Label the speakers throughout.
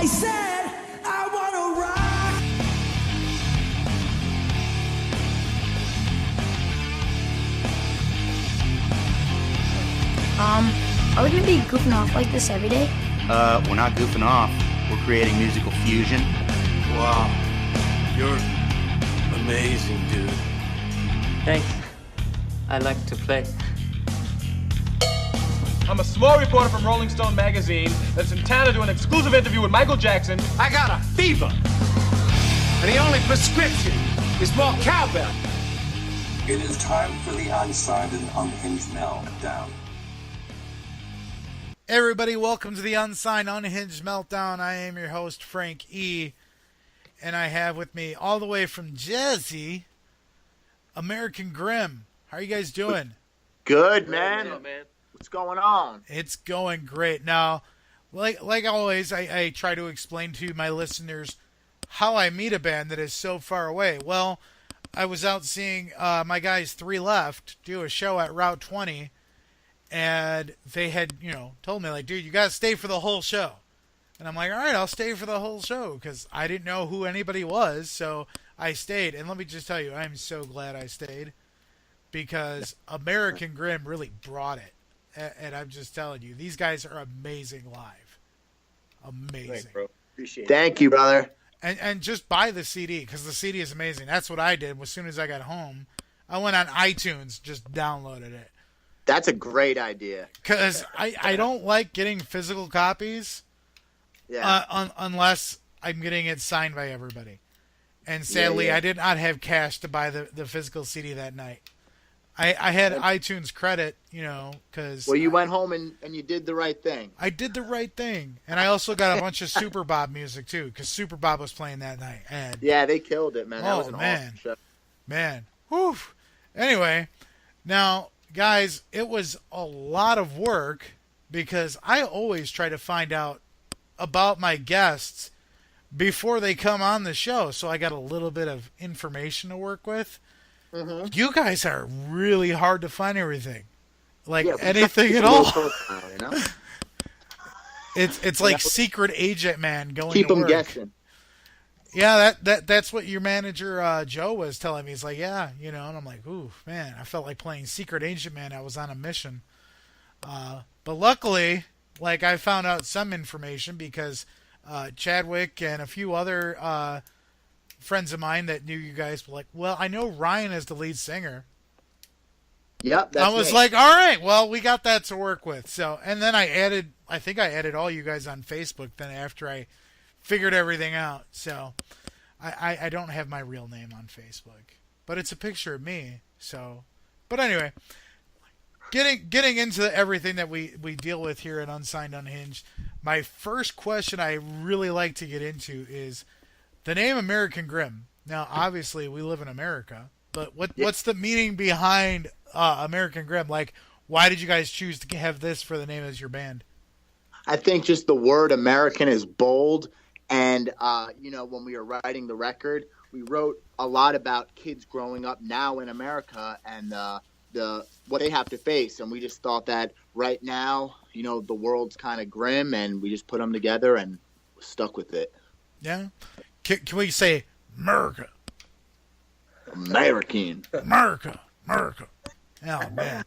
Speaker 1: I said I wanna rock.
Speaker 2: Are we gonna be goofing off like this every day?
Speaker 3: We're not goofing off. We're creating musical fusion.
Speaker 4: Wow. You're amazing, dude.
Speaker 5: Thanks. I like to play.
Speaker 6: I'm a small reporter from Rolling Stone magazine that's in town to do an exclusive interview with Michael Jackson.
Speaker 4: I got a fever. And the only prescription is more cowbell.
Speaker 7: It is time for the Unsigned and Unhinged Meltdown.
Speaker 8: Hey everybody, welcome to the Unsigned Unhinged Meltdown. I am your host, Frank E. And I have with me, all the way from Jersey, American Grim. How are you guys doing?
Speaker 9: Good, man. What's going on?
Speaker 8: It's going great. Now, like always, I try to explain to my listeners how I meet a band that is so far away. Well, I was out seeing my guys Three Left do a show at Route 20, and they had, told me, like, dude, you got to stay for the whole show. And I'm like, all right, I'll stay for the whole show, because I didn't know who anybody was, so I stayed. And let me just tell you, I'm so glad I stayed, because American Grim really brought it. And I'm just telling you, these guys are amazing live. Amazing.
Speaker 9: Thanks, bro. Appreciate it. Thank you, brother.
Speaker 8: And just buy the CD, because the CD is amazing. That's what I did. As soon as I got home, I went on iTunes, just downloaded it.
Speaker 9: That's a great idea.
Speaker 8: Because I don't like getting physical copies unless I'm getting it signed by everybody. And sadly, I did not have cash to buy the physical CD that night. I had iTunes credit, because...
Speaker 9: Well, you went home and you did the right thing.
Speaker 8: I did the right thing. And I also got a bunch of Super Bob music, too, because Super Bob was playing that night. And
Speaker 9: yeah, they killed it, man. That was an awesome show.
Speaker 8: Man. Whew. Anyway, now, guys, it was a lot of work, because I always try to find out about my guests before they come on the show, so I got a little bit of information to work with. Mm-hmm. You guys are really hard to find everything, like anything at all. It's like secret agent man going.
Speaker 9: Keep
Speaker 8: to
Speaker 9: them
Speaker 8: work.
Speaker 9: Guessing.
Speaker 8: Yeah, that's what your manager Joe was telling me. He's like, yeah, and I'm like, ooh, man, I felt like playing secret agent man. I was on a mission, but luckily, like, I found out some information because Chadwick and a few other friends of mine that knew you guys were like, well, I know Ryan is the lead singer.
Speaker 9: Yep, that's
Speaker 8: I was like, all right, well, we got that to work with. So, and then I think I added all you guys on Facebook then after I figured everything out. So I don't have my real name on Facebook, but it's a picture of me. So, but anyway, getting into everything that we deal with here at Unsigned Unhinged, my first question I really like to get into is the name American Grim. Now, obviously, we live in America, but what's the meaning behind American Grim? Like, why did you guys choose to have this for the name of your band?
Speaker 9: I think just the word American is bold, and when we were writing the record, we wrote a lot about kids growing up now in America and what they have to face, and we just thought that right now, the world's kind of grim, and we just put them together and stuck with it.
Speaker 8: Yeah. Can we say America?
Speaker 9: American.
Speaker 8: America. Oh, man.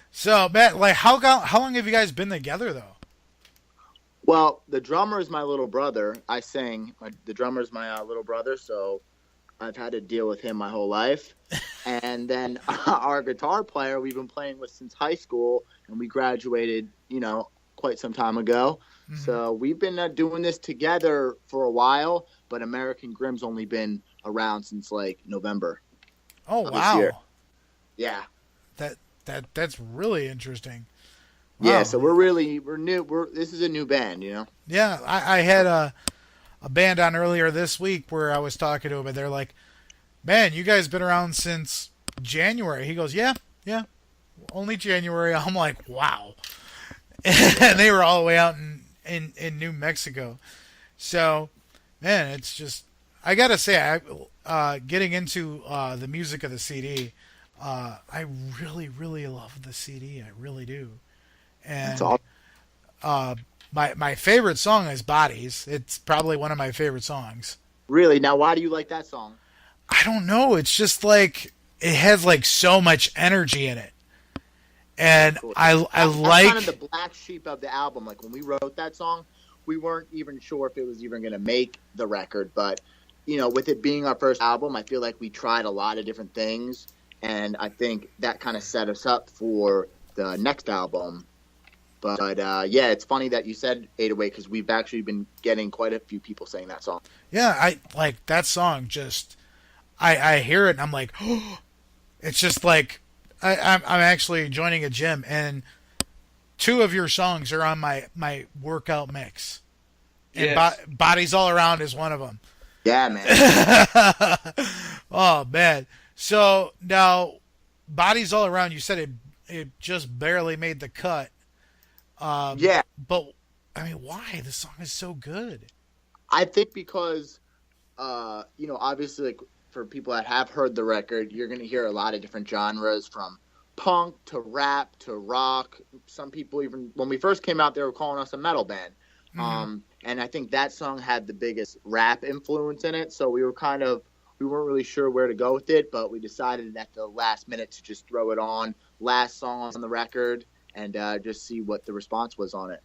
Speaker 8: So, Matt, like, how long have you guys been together, though?
Speaker 9: Well, the drummer is my little brother. I sing. The drummer is my little brother, so I've had to deal with him my whole life. And then our guitar player we've been playing with since high school, and we graduated, quite some time ago. Mm-hmm. So we've been doing this together for a while, but American Grim's only been around since like November.
Speaker 8: Oh, wow.
Speaker 9: Yeah.
Speaker 8: That's really interesting. Wow.
Speaker 9: Yeah, so we're new. This is a new band,
Speaker 8: Yeah, I had a band on earlier this week where I was talking to them, and they're like, man, you guys been around since January. He goes, yeah, only January. I'm like, wow. And they were all the way out in New Mexico. So, man, it's just, I got to say, getting into the music of the CD, I really, really love the CD. I really do. And
Speaker 9: that's awesome.
Speaker 8: my favorite song is Bodies. It's probably one of my favorite songs.
Speaker 9: Really? Now, why do you like that song?
Speaker 8: I don't know. It's just like it has like so much energy in it, and
Speaker 9: Cool.
Speaker 8: I
Speaker 9: That's
Speaker 8: like.
Speaker 9: kind of the black sheep of the album. Like when we wrote that song, we weren't even sure if it was even going to make the record. But with it being our first album, I feel like we tried a lot of different things, and I think that kind of set us up for the next album. But yeah, it's funny that you said 808 because we've actually been getting quite a few people saying that song.
Speaker 8: Yeah, I like that song. Just I hear it and I'm like, oh, it's just like I'm actually joining a gym and two of your songs are on my workout mix, and Bodies All Around is one of them.
Speaker 9: Yeah, man.
Speaker 8: Oh man. So now Bodies All Around, you said it just barely made the cut.
Speaker 9: Yeah.
Speaker 8: But I mean, why? The song is so good.
Speaker 9: I think because, obviously, like for people that have heard the record, you're going to hear a lot of different genres from punk to rap to rock. Some people even, when we first came out, they were calling us a metal band. Mm-hmm. And I think that song had the biggest rap influence in it. So we weren't really sure where to go with it, but we decided at the last minute to just throw it on. Last song on the record. And just see what the response was on it.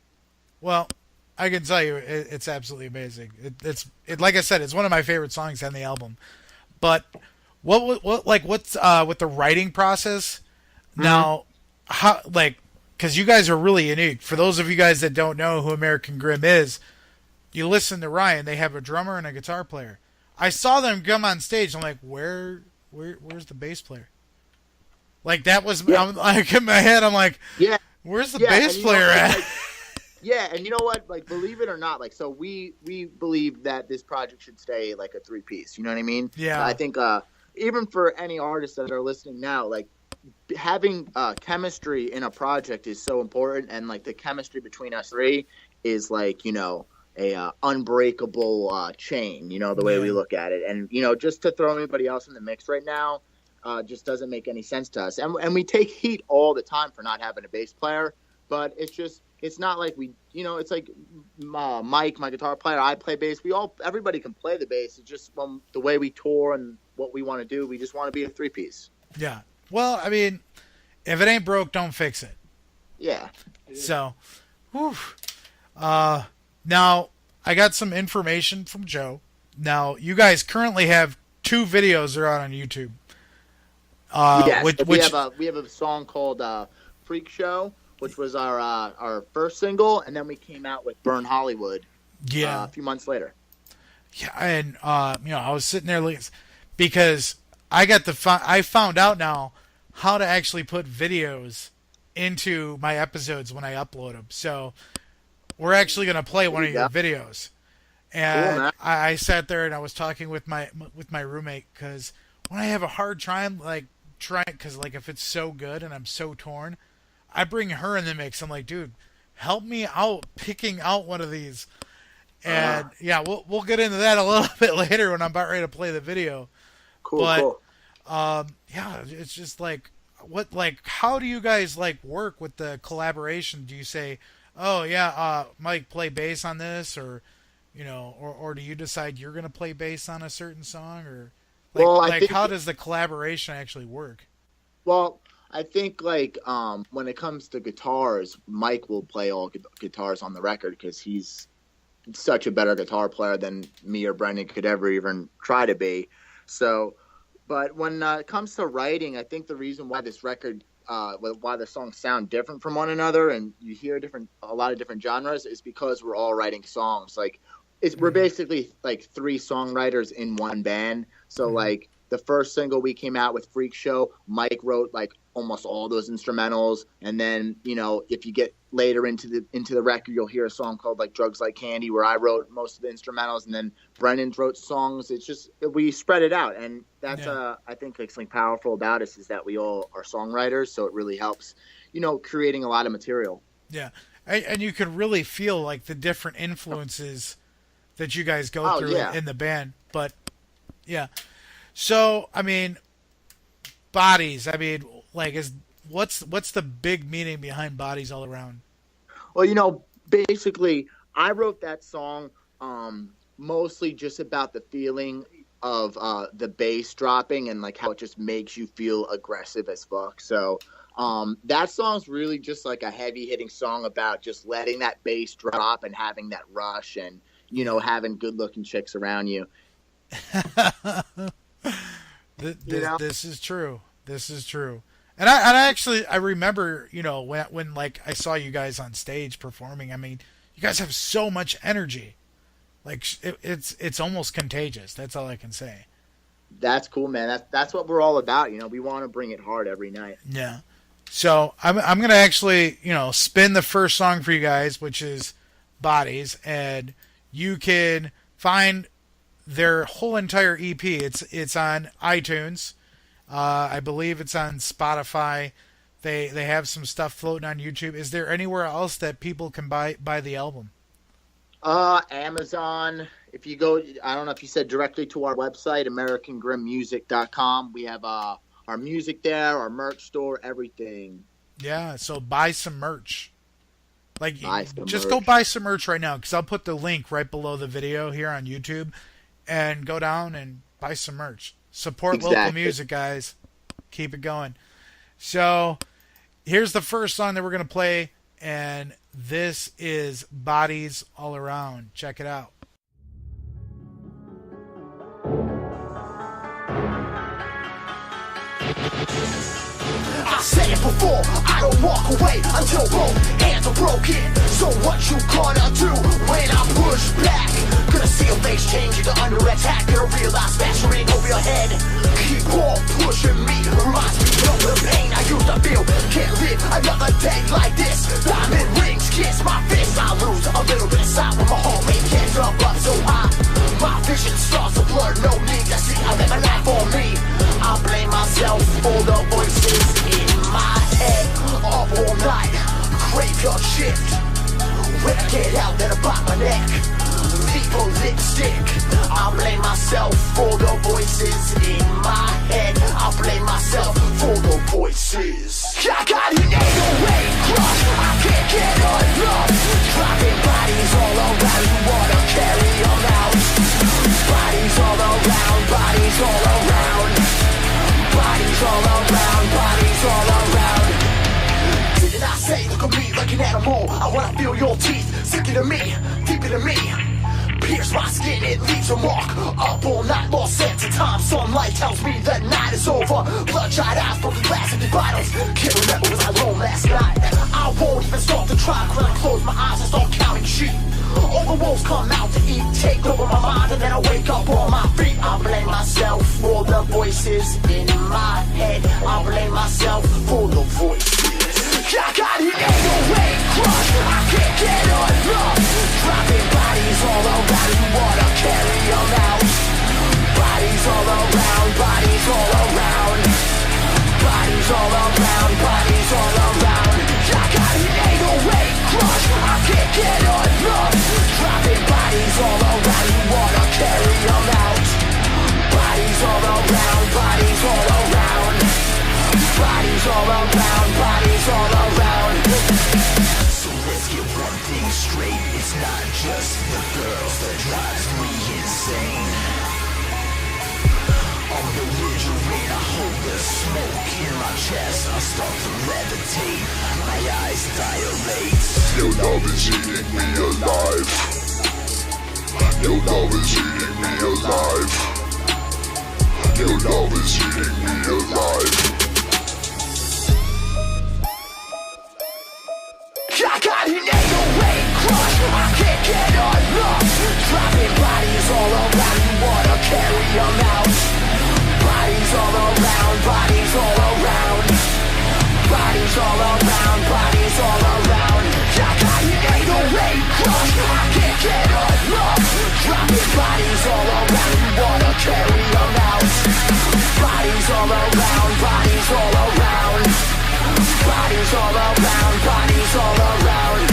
Speaker 8: Well, I can tell you, it's absolutely amazing. It's like I said, it's one of my favorite songs on the album. But what's with the writing process? Mm-hmm. Now, how because you guys are really unique. For those of you guys that don't know who American Grim is, you listen to Ryan. They have a drummer and a guitar player. I saw them come on stage. I'm like, where's the bass player? Like that was, yeah. I'm like in my head. I'm like, yeah, where's the bass player at?
Speaker 9: Yeah, and you know what? Like, believe it or not, like, so we believe that this project should stay like a 3-piece. You know what I mean?
Speaker 8: Yeah.
Speaker 9: I think even for any artists that are listening now, like having chemistry in a project is so important, and like the chemistry between us three is like a unbreakable chain. The way we look at it, and just to throw anybody else in the mix right now. Just doesn't make any sense to us. And we take heat all the time for not having a bass player, but it's not like it's like Mike, my guitar player, I play bass. Everybody can play the bass. It's just the way we tour and what we want to do. We just want to be a 3-piece.
Speaker 8: Yeah. Well, I mean, if it ain't broke, don't fix it.
Speaker 9: Yeah.
Speaker 8: So, whew. Now I got some information from Joe. Now you guys currently have 2 videos that are out on YouTube.
Speaker 9: Yes, we have a song called "Freak Show," which was our first single, and then we came out with "Burn Hollywood." A few months later.
Speaker 8: Yeah, and I was sitting there because I found out now how to actually put videos into my episodes when I upload them. So we're actually going to play one of your videos, and cool, I sat there and I was talking with my roommate because when I have a hard time because like if it's so good and I'm so torn, I bring her in the mix. I'm like, dude, help me out picking out one of these. And yeah, we'll get into that a little bit later when I'm about ready to play the video.
Speaker 9: Cool.
Speaker 8: Yeah, it's just how do you guys work with the collaboration? Do you say, oh yeah, Mike, play bass on this, or or do you decide you're gonna play bass on a certain song, or I think how does the collaboration actually work?
Speaker 9: Well, I think when it comes to guitars, Mike will play all guitars on the record because he's such a better guitar player than me or Brendan could ever even try to be. So, but when it comes to writing, I think the reason why this record, why the songs sound different from one another, and you hear a lot of different genres, is because we're all writing songs. We're basically 3 songwriters in one band. So the first single we came out with, Freak Show, Mike wrote almost all those instrumentals. And then, if you get later into the record, you'll hear a song called Drugs Like Candy, where I wrote most of the instrumentals, and then Brendan wrote songs. It's just, we spread it out. And that's, I think something powerful about us is that we all are songwriters. So it really helps, creating a lot of material.
Speaker 8: Yeah. And you can really feel the different influences that you guys go through in the band. But yeah. So, I mean, Bodies, what's the big meaning behind Bodies All Around?
Speaker 9: Well, basically, I wrote that song mostly just about the feeling of the bass dropping and like how it just makes you feel aggressive as fuck. So that song's really just like a heavy hitting song about just letting that bass drop and having that rush and, you know, having good looking chicks around you.
Speaker 8: This is true. This is true. And I remember, you know, when like I saw you guys on stage performing. I mean, you guys have so much energy. Like it's almost contagious. That's all I can say.
Speaker 9: That's cool, man. That's what we're all about. You know, we want to bring it hard every night.
Speaker 8: Yeah. So I'm gonna actually, you know, spin the first song for you guys, which is Bodies, and you can find their whole entire EP. It's on iTunes. I believe it's on Spotify. They have some stuff floating on YouTube. Is there anywhere else that people can buy the album?
Speaker 9: Amazon. If you go, I don't know if you said directly to our website, AmericanGrimMusic.com. We have our music there, our merch store, everything.
Speaker 8: Yeah, so buy some merch. Like, just
Speaker 9: merch.
Speaker 8: go buy some merch right now, because I'll put the link right below the video here on YouTube, and go down and buy some merch. Support local music, guys. Keep it going. So, here's the first song that we're going to play, and this is Bodies All Around. Check it out.
Speaker 1: I said it before, I don't walk away until both hands are broken. So what you gonna do when I push back? Gonna see your face changing to under attack. Gonna realize smashing over your head. Keep on pushing me, reminds me of the pain I used to feel. Can't live another day like this. Diamond rings kiss my fist. I lose a little bit of sight when my whole main can't jump up so high. My vision starts to blur, no need to see. I live a life for me. I blame myself for the voices in my head. Up all night, graveyard shift. When I get out, then I bite my neck. Leave a lipstick. I blame myself for the voices in my head. I blame myself for the voices. I got an 808 crush. I can't get enough. Dropping bodies all around. You wanna carry them out. Bodies all around. Bodies all around. Bodies all around, bodies all around. Didn't I say, look at me like an animal? I wanna feel your teeth, sink into me, deep into me. Pierce my skin, it leaves a mark. Up all night, lost sense of time. Sunlight tells me the night is over. Bloodshot eyes, broken glass, empty bottles. Can't remember was I alone last night. I won't even start to try. When I close my eyes and start counting sheep. All the wolves come out to eat, take over my mind, and then I wake up on my feet. I blame myself for the voices in my head. I blame myself for the voices. I got an 808 crush. I can't get enough. Dropping bodies all around. You wanna carry them out. Bodies all around. Bodies all around. Bodies all around. Bodies all around. I got an 808 crush. I can't get enough. Dropping bodies all around. You wanna carry them out. Bodies all around. Bodies all around. Bodies all around. Bodies all around. So let's get one thing straight. It's not just the girls that drives me insane. I'm belligerent. I hold the smoke in my chest. I start to levitate. My eyes dilate.
Speaker 10: Your love is eating me alive. Your love is eating me alive. Your love is eating me alive.
Speaker 1: I got an 808 crush. I can't get enough. Dropping bodies all around. You wanna carry them out. Bodies all around. Bodies all around. Bodies all around. Bodies all around. I got an 808 crush. I can't get enough. Dropping bodies all around. You wanna carry them out. Bodies all around. Bodies all around. Bodies all around. Bodies all around.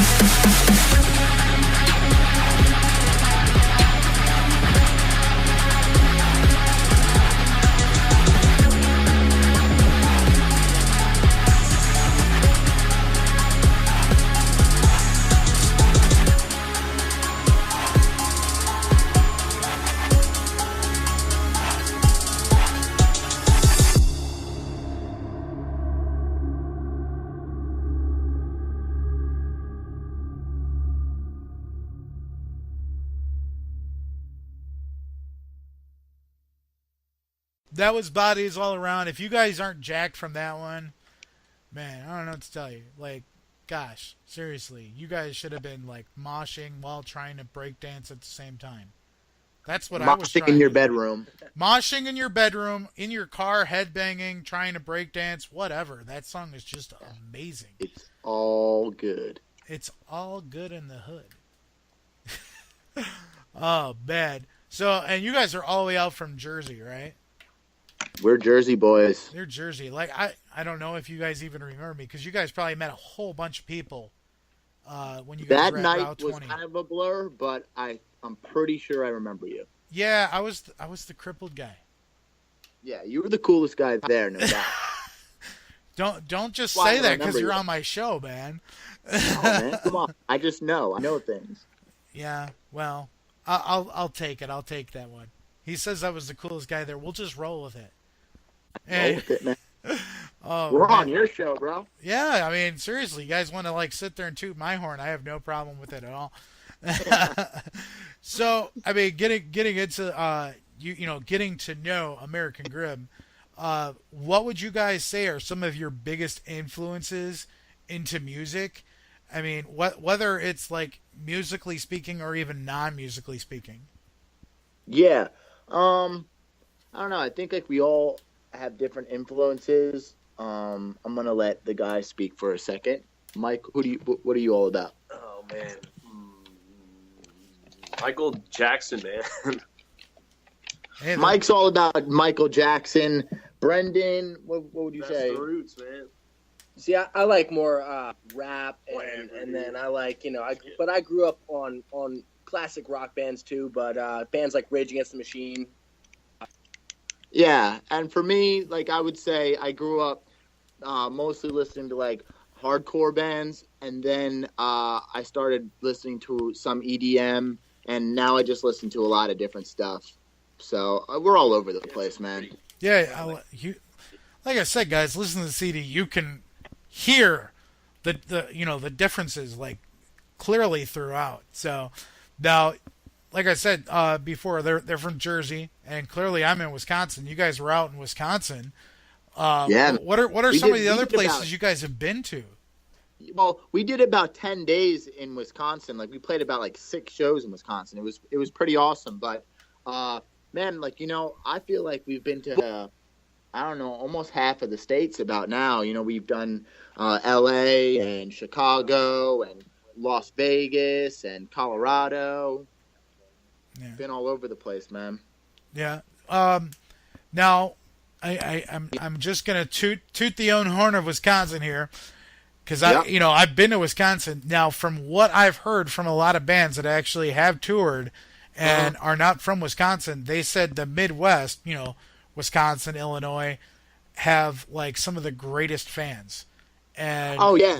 Speaker 8: That was bodies all around. If you guys aren't jacked from that one, man, I don't know what to tell you. Like, gosh, seriously, you guys should have been like moshing while trying to break dance at the same time. That's what I was trying
Speaker 9: Moshing in your
Speaker 8: to do.
Speaker 9: bedroom.
Speaker 8: Moshing in your bedroom, in your car, headbanging, trying to break dance, whatever. That song is just amazing.
Speaker 9: It's all good.
Speaker 8: It's all good in the hood. Oh, bad. So, and you guys are all the way out from Jersey, right?
Speaker 9: We're Jersey boys.
Speaker 8: They're Jersey. Like, I don't know if you guys even remember me, because you guys probably met a whole bunch of people when you guys
Speaker 9: That
Speaker 8: were at
Speaker 9: night
Speaker 8: Route
Speaker 9: was
Speaker 8: 20.
Speaker 9: kind of a blur, but I'm pretty sure I remember you.
Speaker 8: Yeah, I was the crippled guy.
Speaker 9: Yeah, you were the coolest guy there, no doubt.
Speaker 8: Don't just
Speaker 9: Why
Speaker 8: say
Speaker 9: would I
Speaker 8: that because
Speaker 9: remember
Speaker 8: you're
Speaker 9: you?
Speaker 8: on my show, man.
Speaker 9: Oh, man, come on. I just know. I know things.
Speaker 8: Yeah, well, I'll take it. I'll take that one. He says I was the coolest guy there. We'll just roll with it.
Speaker 9: Roll with it, man.
Speaker 8: Oh,
Speaker 9: We're
Speaker 8: man.
Speaker 9: on your show, bro.
Speaker 8: Yeah, I mean, seriously, you guys want to like sit there and toot my horn? I have no problem with it at all. So, I mean, getting into getting to know American Grim. What would you guys say are some of your biggest influences into music? I mean, whether it's like musically speaking or even non-musically speaking.
Speaker 9: Yeah. I don't know. I think like we all have different influences. I'm gonna let the guy speak for a second. Mike, what are you all about?
Speaker 11: Oh man, Michael Jackson, man.
Speaker 8: Hey,
Speaker 9: Mike's all about Michael Jackson. Brendan, what would you
Speaker 11: That's
Speaker 9: say?
Speaker 11: the roots, man.
Speaker 5: See, I like more rap, and then I like but I grew up on classic rock bands too, but bands like Rage Against the Machine.
Speaker 9: Yeah, and for me, like I would say, I grew up mostly listening to like hardcore bands, and then I started listening to some EDM, and now I just listen to a lot of different stuff. So we're all over the place, man.
Speaker 8: Yeah, like I said, guys, listen to the CD. You can hear the differences like clearly throughout. So now, like I said before, they're from Jersey, and clearly I'm in Wisconsin. You guys were out in Wisconsin.
Speaker 9: Yeah.
Speaker 8: What are some of the other places you guys have been to?
Speaker 9: Well, we did about 10 days in Wisconsin. Like we played about like 6 shows in Wisconsin. It was pretty awesome. But man, like I feel like we've been to I don't know, almost half of the states about now. We've done L.A. and Chicago and Las Vegas and Colorado.
Speaker 8: Yeah.
Speaker 9: Been all over the place, man.
Speaker 8: Yeah. Now, I'm just gonna toot the own horn of Wisconsin here, because I've been to Wisconsin. Now, from what I've heard from a lot of bands that actually have toured and are not from Wisconsin, they said the Midwest, Wisconsin, Illinois, have like some of the greatest fans, and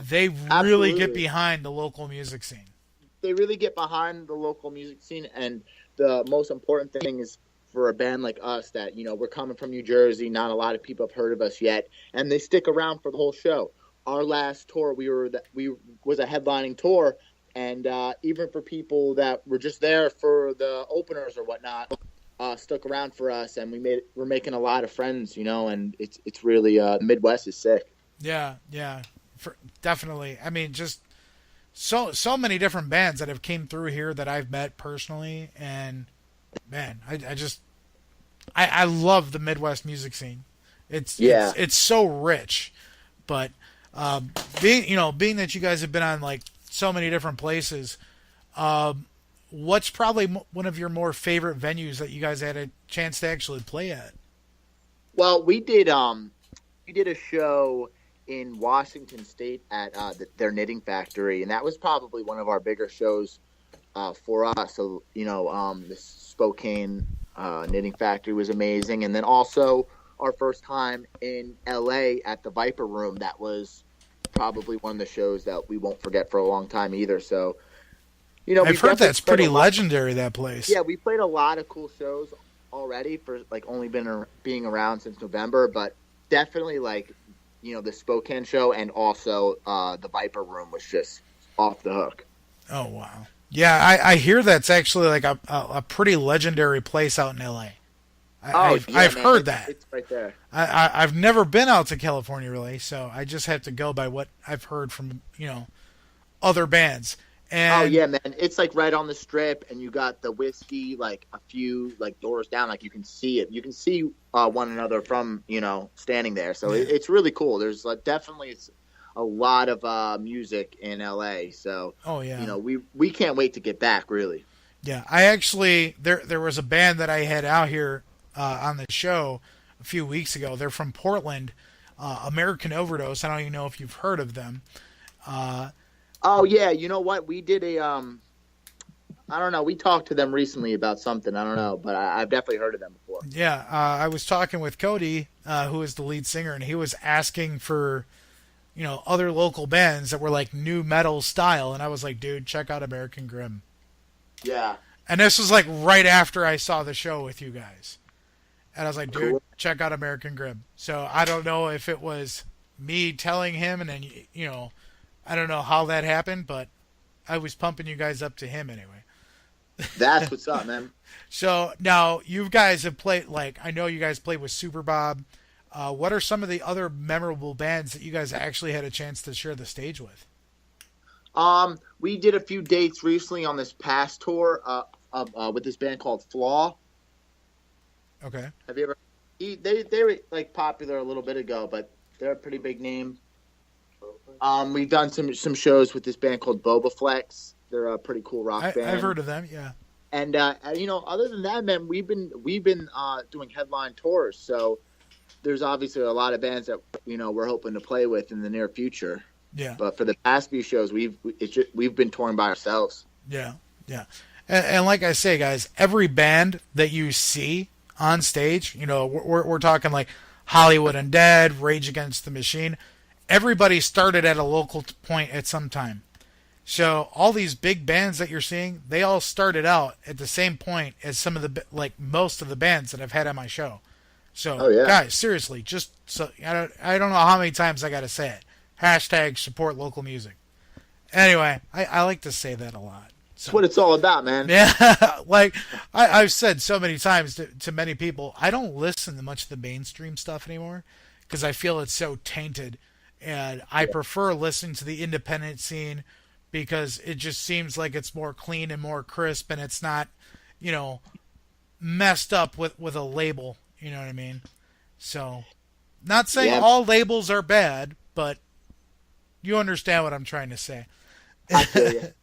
Speaker 8: they really get behind the local music scene.
Speaker 9: They really get behind the local music scene, and the most important thing is for a band like us that we're coming from New Jersey. Not a lot of people have heard of us yet, and they stick around for the whole show. Our last tour, we was a headlining tour, and even for people that were just there for the openers or whatnot, stuck around for us, and we're making a lot of friends, and it's really the Midwest is sick.
Speaker 8: Yeah, definitely. I mean, just so many different bands that have came through here that I've met personally, and man, I love the Midwest music scene. It's so rich, but being that you guys have been on like so many different places, what's probably one of your more favorite venues that you guys had a chance to actually play at?
Speaker 9: Well, we did a show in Washington State at their knitting factory, and that was probably one of our bigger shows for us. So the Spokane knitting factory was amazing, and then also our first time in LA at the Viper Room. That was probably one of the shows that we won't forget for a long time either. So
Speaker 8: I've heard that's pretty legendary, that place.
Speaker 9: Yeah, we played a lot of cool shows already for like only being around since November, but definitely like the Spokane show and also the Viper Room was just off the hook.
Speaker 8: Oh wow. Yeah, I hear that's actually like a pretty legendary place out in LA. I've
Speaker 9: man,
Speaker 8: heard that.
Speaker 9: It's right there.
Speaker 8: I've never been out to California really, so I just have to go by what I've heard from other bands. And
Speaker 9: Oh yeah, man! It's like right on the strip, and you got the whiskey like a few like doors down. Like you can see it. You can see one another from standing there. So it's really cool. There's definitely a lot of music in LA. So
Speaker 8: oh yeah,
Speaker 9: we can't wait to get back. Really.
Speaker 8: Yeah, I actually there was a band that I had out here on the show a few weeks ago. They're from Portland, American Overdose. I don't even know if you've heard of them.
Speaker 9: Oh yeah, you know what? We did a I don't know. We talked to them recently about something. I don't know, but I've definitely heard of them before.
Speaker 8: Yeah, I was talking with Cody, who is the lead singer, and he was asking for other local bands that were like new metal style, and I was like, dude, check out American Grim.
Speaker 9: Yeah.
Speaker 8: And this was like right after I saw the show with you guys. And I was like, dude, check out American Grim. So I don't know if it was me telling him and then, I don't know how that happened, but I was pumping you guys up to him anyway.
Speaker 9: That's what's up, man.
Speaker 8: So now you guys have played, I know you guys played with Super Bob. What are some of the other memorable bands that you guys actually had a chance to share the stage with?
Speaker 9: We did a few dates recently on this past tour with this band called Flaw.
Speaker 8: Okay.
Speaker 9: Have you ever? They were like popular a little bit ago, but they're a pretty big name. We've done some shows with this band called Boba Flex. They're a pretty cool rock band.
Speaker 8: I've heard of them, yeah.
Speaker 9: And other than that, man, we've been doing headline tours. So there's obviously a lot of bands that we're hoping to play with in the near future.
Speaker 8: Yeah.
Speaker 9: But for the past few shows, we've been touring by ourselves.
Speaker 8: Yeah, yeah. And like I say, guys, every band that you see on stage, we're talking like Hollywood Undead, Rage Against the Machine. Everybody started at a local point at some time. So all these big bands that you're seeing, they all started out at the same point as some of the most of the bands that I've had on my show. So guys, seriously, just so I don't know how many times I got to say it. Hashtag support local music. Anyway, I like to say that a lot. So,
Speaker 9: that's what it's all about, man.
Speaker 8: Yeah, I've said so many times to many people, I don't listen to much of the mainstream stuff anymore because I feel it's so tainted. And I prefer listening to the independent scene because it just seems like it's more clean and more crisp and it's not, messed up with a label. You know what I mean? So, not saying all labels are bad, but you understand what I'm trying to say.
Speaker 9: I feel you.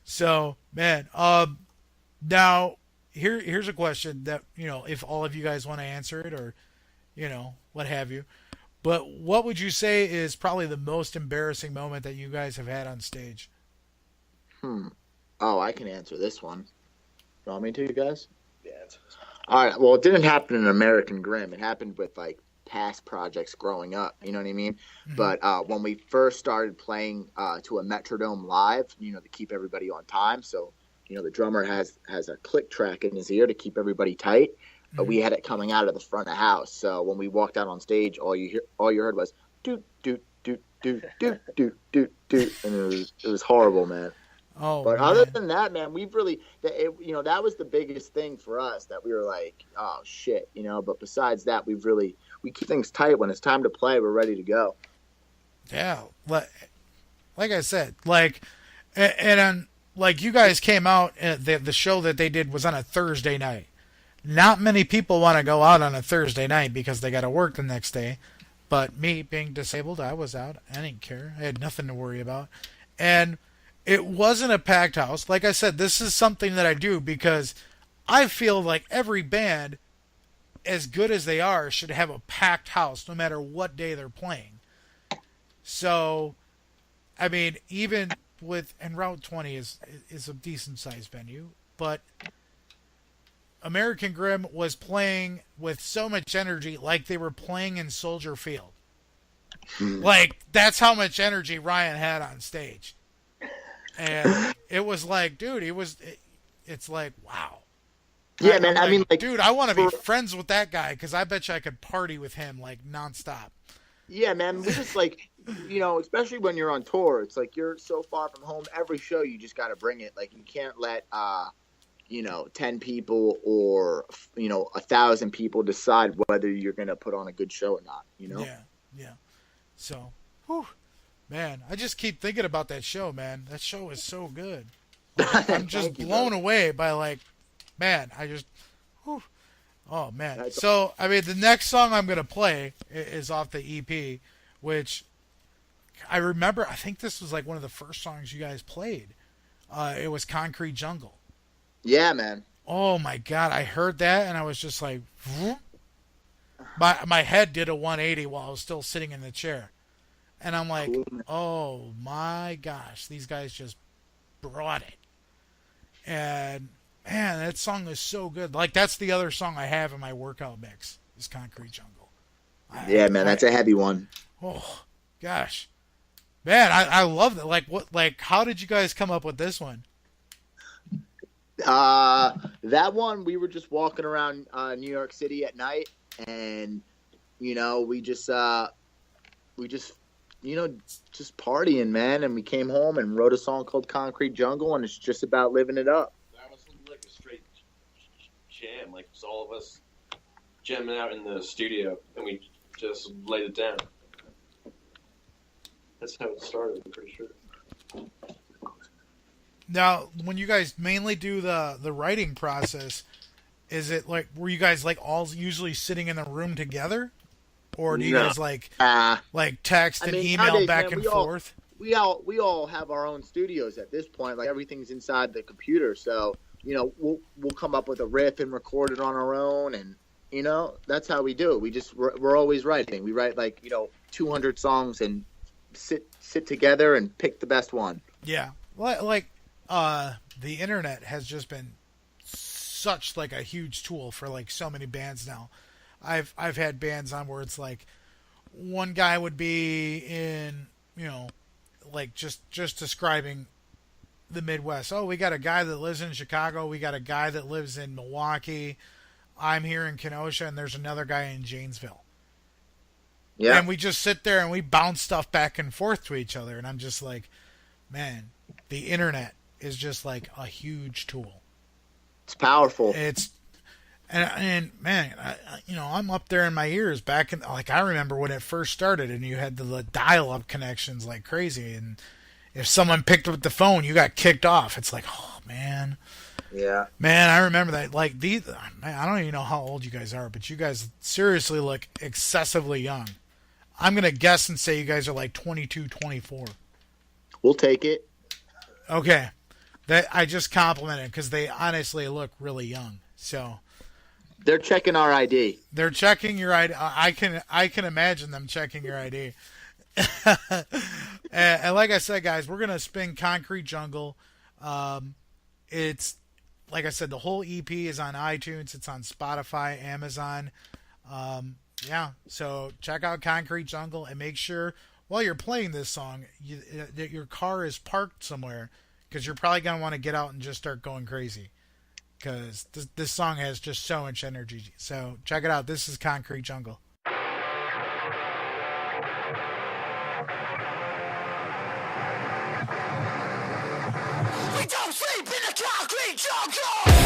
Speaker 8: So, man, now here's a question that, if all of you guys want to answer it or, what have you. But what would you say is probably the most embarrassing moment that you guys have had on stage?
Speaker 9: Oh, I can answer this one. You want me to, you guys?
Speaker 11: Yeah.
Speaker 9: All right. Well, it didn't happen in American Grim. It happened with past projects growing up. You know what I mean? Mm-hmm. But when we first started playing to a Metrodome live, to keep everybody on time. So, the drummer has a click track in his ear to keep everybody tight. But we had it coming out of the front of the house. So when we walked out on stage, all you heard was doot doot doot doot doot doot doot doot, and it was horrible, man.
Speaker 8: Oh,
Speaker 9: but
Speaker 8: man.
Speaker 9: Other than that, man, we've really that was the biggest thing for us that we were like, oh shit, But besides that, we keep things tight. When it's time to play, we're ready to go.
Speaker 8: Yeah, like I said, and you guys came out. The show that they did was on a Thursday night. Not many people want to go out on a Thursday night because they got to work the next day. But me being disabled, I was out. I didn't care. I had nothing to worry about. And it wasn't a packed house. Like I said, this is something that I do because I feel like every band, as good as they are, should have a packed house no matter what day they're playing. So, I mean, even and Route 20 is a decent sized venue, but American Grim was playing with so much energy like they were playing in Soldier Field. That's how much energy Ryan had on stage. And it was like, dude, it's like, wow.
Speaker 9: Yeah, man, I mean,
Speaker 8: dude, I want to be friends with that guy because I bet you I could party with him, nonstop.
Speaker 9: Yeah, man, we just, especially when you're on tour, it's like you're so far from home. Every show, you just got to bring it. You can't let 10 people or 1,000 people decide whether you're going to put on a good show or not.
Speaker 8: Yeah. So, whew, man, I just keep thinking about that show, man. That show is so good. I'm just blown away by man. I just, whew. Oh man. So I mean, the next song I'm gonna play is off the EP, which I remember. I think this was one of the first songs you guys played. It was Concrete Jungle.
Speaker 9: Yeah, man.
Speaker 8: Oh my God, I heard that and I was just like, whoop. My head did a 180 while I was still sitting in the chair, and I'm like, cool, oh my gosh, these guys just brought it. And man, that song is so good. That's the other song I have in my workout mix is Concrete Jungle.
Speaker 9: Yeah, man, that's a heavy one.
Speaker 8: Oh gosh, man, I love that. How did you guys come up with this one?
Speaker 9: That one, we were just walking around New York City at night, and we just just partying, man. And we came home and wrote a song called Concrete Jungle, and it's just about living it up.
Speaker 11: That was like a straight jam, it's all of us jamming out in the studio, and we just laid it down. That's how it started, I'm pretty sure.
Speaker 8: Now, when you guys mainly do the writing process, is it were you guys all usually sitting in the room together, or do you guys text and email back and forth?
Speaker 9: We all have our own studios at this point. Everything's inside the computer, so we'll come up with a riff and record it on our own, and that's how we do it. We're always writing. We write 200 songs and sit together and pick the best one.
Speaker 8: Yeah, the internet has just been such a huge tool for so many bands now. I've had bands on where it's one guy would be in just describing the Midwest. Oh, we got a guy that lives in Chicago. We got a guy that lives in Milwaukee. I'm here in Kenosha, and there's another guy in Janesville. Yeah. And we just sit there and we bounce stuff back and forth to each other. And I'm just man, the internet is just a huge tool.
Speaker 9: It's powerful.
Speaker 8: And man, I'm up there in my ears back in I remember when it first started, and you had the dial-up connections like crazy, and if someone picked up the phone, you got kicked off. It's oh man.
Speaker 9: Yeah.
Speaker 8: Man, I remember that. I don't even know how old you guys are, but you guys seriously look excessively young. I'm gonna guess and say you guys are 22, 24.
Speaker 9: We'll take it.
Speaker 8: Okay. That I just complimented because they honestly look really young. So
Speaker 9: they're checking our ID.
Speaker 8: They're checking your ID. I can imagine them checking your ID. and like I said, guys, we're gonna spin Concrete Jungle. It's like I said, the whole EP is on iTunes. It's on Spotify, Amazon. Yeah. So check out Concrete Jungle and make sure while you're playing this song that your car is parked somewhere, because you're probably going to want to get out and just start going crazy, because this song has just so much energy. So check it out. This is Concrete Jungle.
Speaker 1: We don't sleep in the concrete jungle!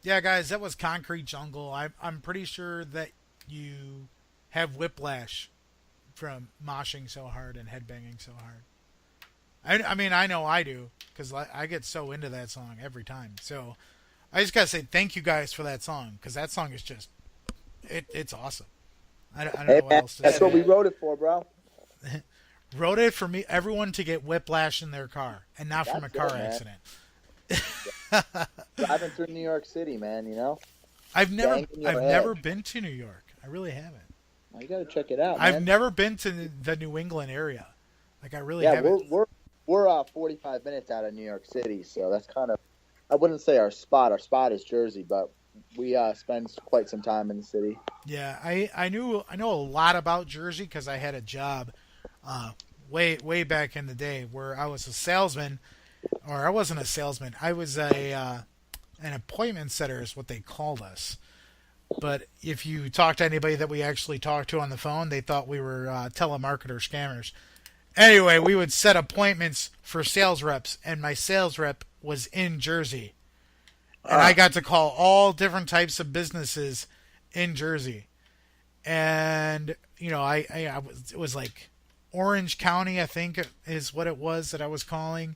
Speaker 8: Yeah, guys, that was Concrete Jungle. I'm pretty sure that you have whiplash from moshing so hard and headbanging so hard. I mean, I know I do, because I get so into that song every time. So I just got to say thank you guys for that song, because that song is just, it's awesome. I don't know what else to say.
Speaker 9: That's what we wrote it for, bro.
Speaker 8: Wrote it for me, everyone to get whiplash in their car, and not from a car accident.
Speaker 9: Driving through New York City, man, you know?
Speaker 8: I've never been to New York. I really haven't.
Speaker 9: Well, you got to check it out, man.
Speaker 8: I've never been to the New England area. Like, I really haven't.
Speaker 9: We're 45 minutes out of New York City, so that's kind of, I wouldn't say our spot. Our spot is Jersey, but we spend quite some time in the city.
Speaker 8: Yeah, I know a lot about Jersey because I had a job way back in the day where I was a salesman, or I wasn't a salesman. I was an appointment setter is what they called us. But if you talk to anybody that we actually talked to on the phone, they thought we were telemarketer scammers. Anyway, we would set appointments for sales reps, and my sales rep was in Jersey. And I got to call all different types of businesses in Jersey. And, you know, it was like Orange County, I think is what it was that I was calling.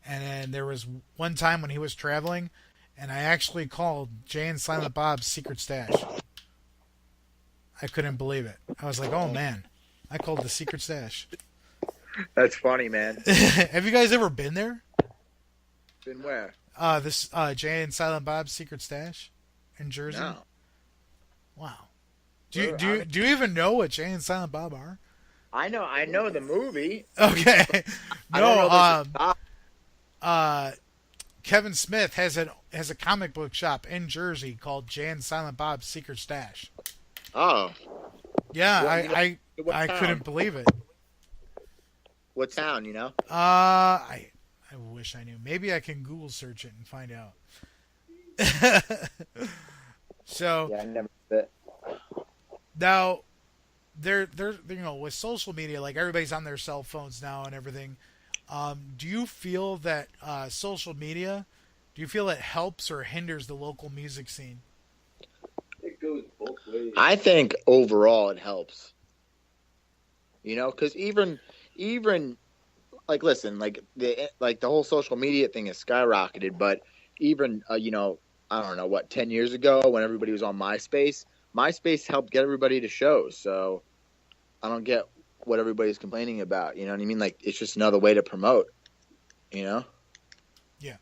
Speaker 8: And then there was one time when he was traveling, and I actually called Jay and Silent Bob's Secret Stash. I couldn't believe it. I was like, oh, man, I called the Secret Stash.
Speaker 9: That's funny, man.
Speaker 8: Have you guys ever been there?
Speaker 9: Been where?
Speaker 8: This Jay and Silent Bob's Secret Stash in Jersey.
Speaker 9: No.
Speaker 8: Wow. Do you even know what Jay and Silent Bob are?
Speaker 9: I know the movie.
Speaker 8: Okay. Kevin Smith has a comic book shop in Jersey called Jay and Silent Bob's Secret Stash.
Speaker 9: Oh.
Speaker 8: Yeah, I couldn't believe it.
Speaker 9: What town, you know?
Speaker 8: I wish I knew. Maybe I can Google search it and find out. So
Speaker 9: yeah, I never did it.
Speaker 8: Now, they're you know, with social media, like everybody's on their cell phones now and everything. Do you feel that social media, do you feel it helps or hinders the local music scene?
Speaker 11: It goes both ways.
Speaker 9: I think overall it helps. You know, because even like, listen, like the whole social media thing has skyrocketed, but even you know, I don't know what, 10 years ago when everybody was on MySpace helped get everybody to shows. So I don't get what everybody's complaining about. You know what I mean? Like, it's just another way to promote. You know?
Speaker 8: Yeah,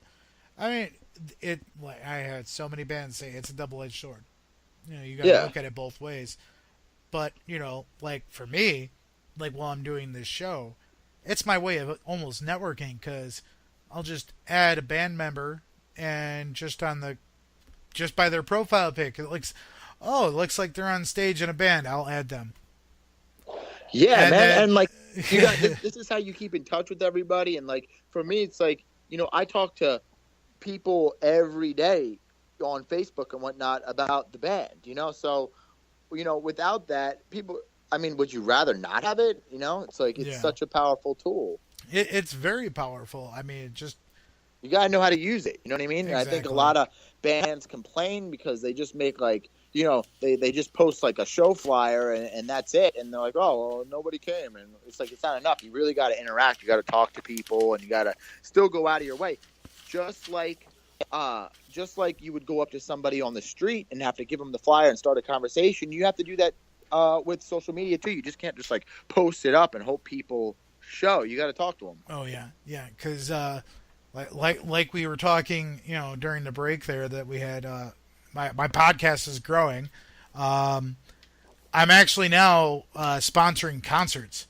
Speaker 8: I mean, like I had so many bands say it's a double-edged sword. You know, you got to look at it both ways. But you know, like for me, like while I'm doing this show, it's my way of almost networking because I'll just add a band member and just by their profile pic, it looks like they're on stage in a band. I'll add them.
Speaker 9: Yeah, and man, and like you got this is how you keep in touch with everybody. And like for me, it's like, you know, I talk to people every day on Facebook and whatnot about the band. You know, so you know, without that, people. I mean, would you rather not have it? You know, it's like it's such a powerful tool.
Speaker 8: It's very powerful. I mean,
Speaker 9: you gotta know how to use it. You know what I mean?
Speaker 8: Exactly.
Speaker 9: And I think a lot of bands complain because they just make like, you know, they just post like a show flyer and that's it, and they're like, oh, well, nobody came, and it's like it's not enough. You really got to interact. You got to talk to people, and you got to still go out of your way, just like you would go up to somebody on the street and have to give them the flyer and start a conversation. You have to do that with social media too. You just can't just like post it up and hope people show. You got to talk to them.
Speaker 8: Oh yeah, because like we were talking, you know, during the break there that we had. My podcast is growing. I'm actually now sponsoring concerts,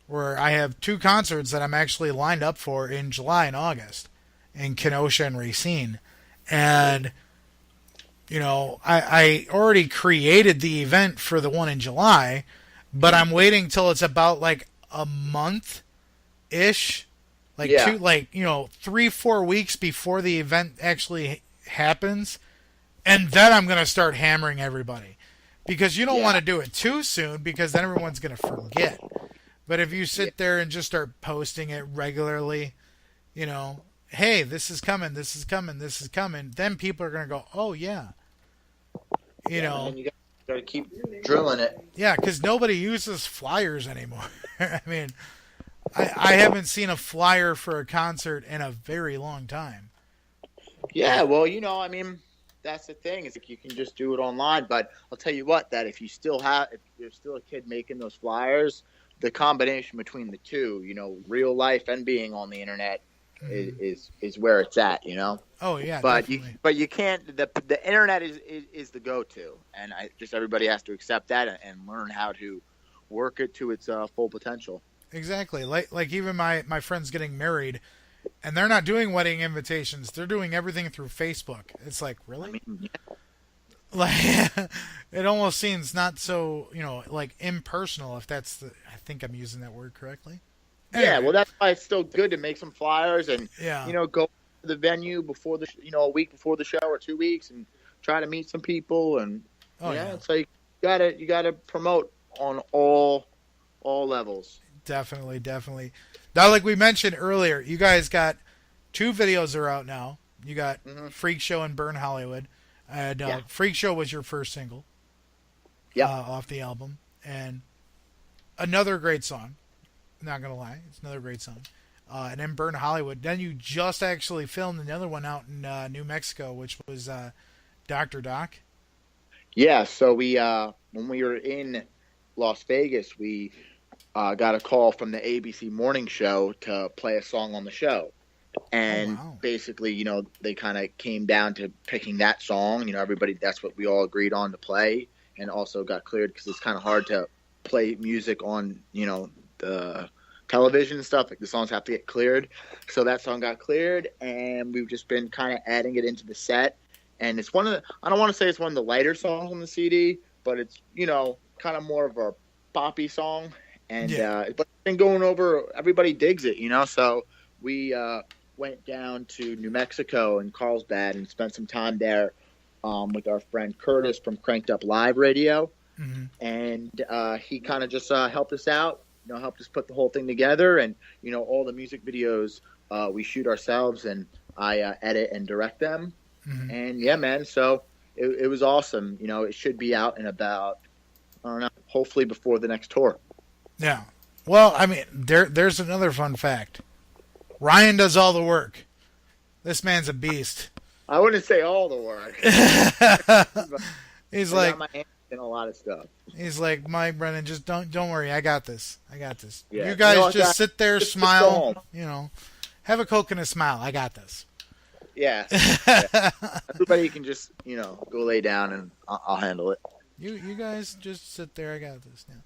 Speaker 8: where I have 2 concerts that I'm actually lined up for in July and August in Kenosha and Racine, and you know, I already created the event for the one in July, but I'm waiting till it's about like a month-ish, like 3-4 weeks before the event actually happens, and then I'm going to start hammering everybody. Because you don't want to do it too soon, because then everyone's going to forget. But if you sit there and just start posting it regularly, you know, hey, this is coming, then people are going to go, oh, yeah, You know.
Speaker 9: And you got to keep drilling it.
Speaker 8: Yeah, because nobody uses flyers anymore. I mean, I haven't seen a flyer for a concert in a very long time.
Speaker 9: Yeah, well, I mean, that's the thing. Is like you can just do it online. But I'll tell you what, that if you're still a kid making those flyers, the combination between the two, real life and being on the internet, is where it's at.
Speaker 8: Oh yeah,
Speaker 9: but
Speaker 8: definitely.
Speaker 9: you can't. The internet is the go-to, and everybody has to accept that and learn how to work it to its full potential.
Speaker 8: Exactly. Like even my friends getting married, and they're not doing wedding invitations. They're doing everything through Facebook. It's like, really?
Speaker 9: I mean, yeah.
Speaker 8: Like it almost seems not so, like impersonal, if that's I think I'm using that word correctly. Anyway.
Speaker 9: Yeah, well, that's why it's still good to make some flyers and go to the venue before the a week before the show or 2 weeks and try to meet some people and it's like you gotta promote on all levels.
Speaker 8: Definitely. Now, like we mentioned earlier, you guys got 2 videos are out now. You got Freak Show and Burn Hollywood. And Freak Show was your first single off the album. And another great song. Not going to lie. It's another great song. And then Burn Hollywood. Then you just actually filmed another one out in New Mexico, which was Dr. Doc.
Speaker 9: Yeah, so we when we were in Las Vegas, we got a call from the ABC morning show to play a song on the show. And basically, they kind of came down to picking that song. Everybody, that's what we all agreed on to play, and also got cleared because it's kind of hard to play music on, the television and stuff. Like the songs have to get cleared. So that song got cleared, and we've just been kind of adding it into the set. And it's I don't want to say it's one of the lighter songs on the CD, but it's, kind of more of a poppy song. And but it's been going over, everybody digs it, so we went down to New Mexico and Carlsbad and spent some time there with our friend Curtis from Cranked Up Live Radio. And he kind of just helped us out, helped us put the whole thing together. And, all the music videos we shoot ourselves, and I edit and direct them. And yeah, man, so it was awesome. It should be out in about, I don't know, hopefully before the next tour.
Speaker 8: Yeah. Well, I mean, there's another fun fact. Ryan does all the work. This man's a beast.
Speaker 9: I wouldn't say all the work.
Speaker 8: He's like,
Speaker 9: my hands in a lot of stuff.
Speaker 8: He's like, Mike Brennan, just don't worry. I got this.
Speaker 9: Yeah.
Speaker 8: You guys just sit there, smile. Have a Coke and a smile. I got this.
Speaker 9: Yeah. Everybody can just go lay down and I'll handle it.
Speaker 8: You guys just sit there. I got this now.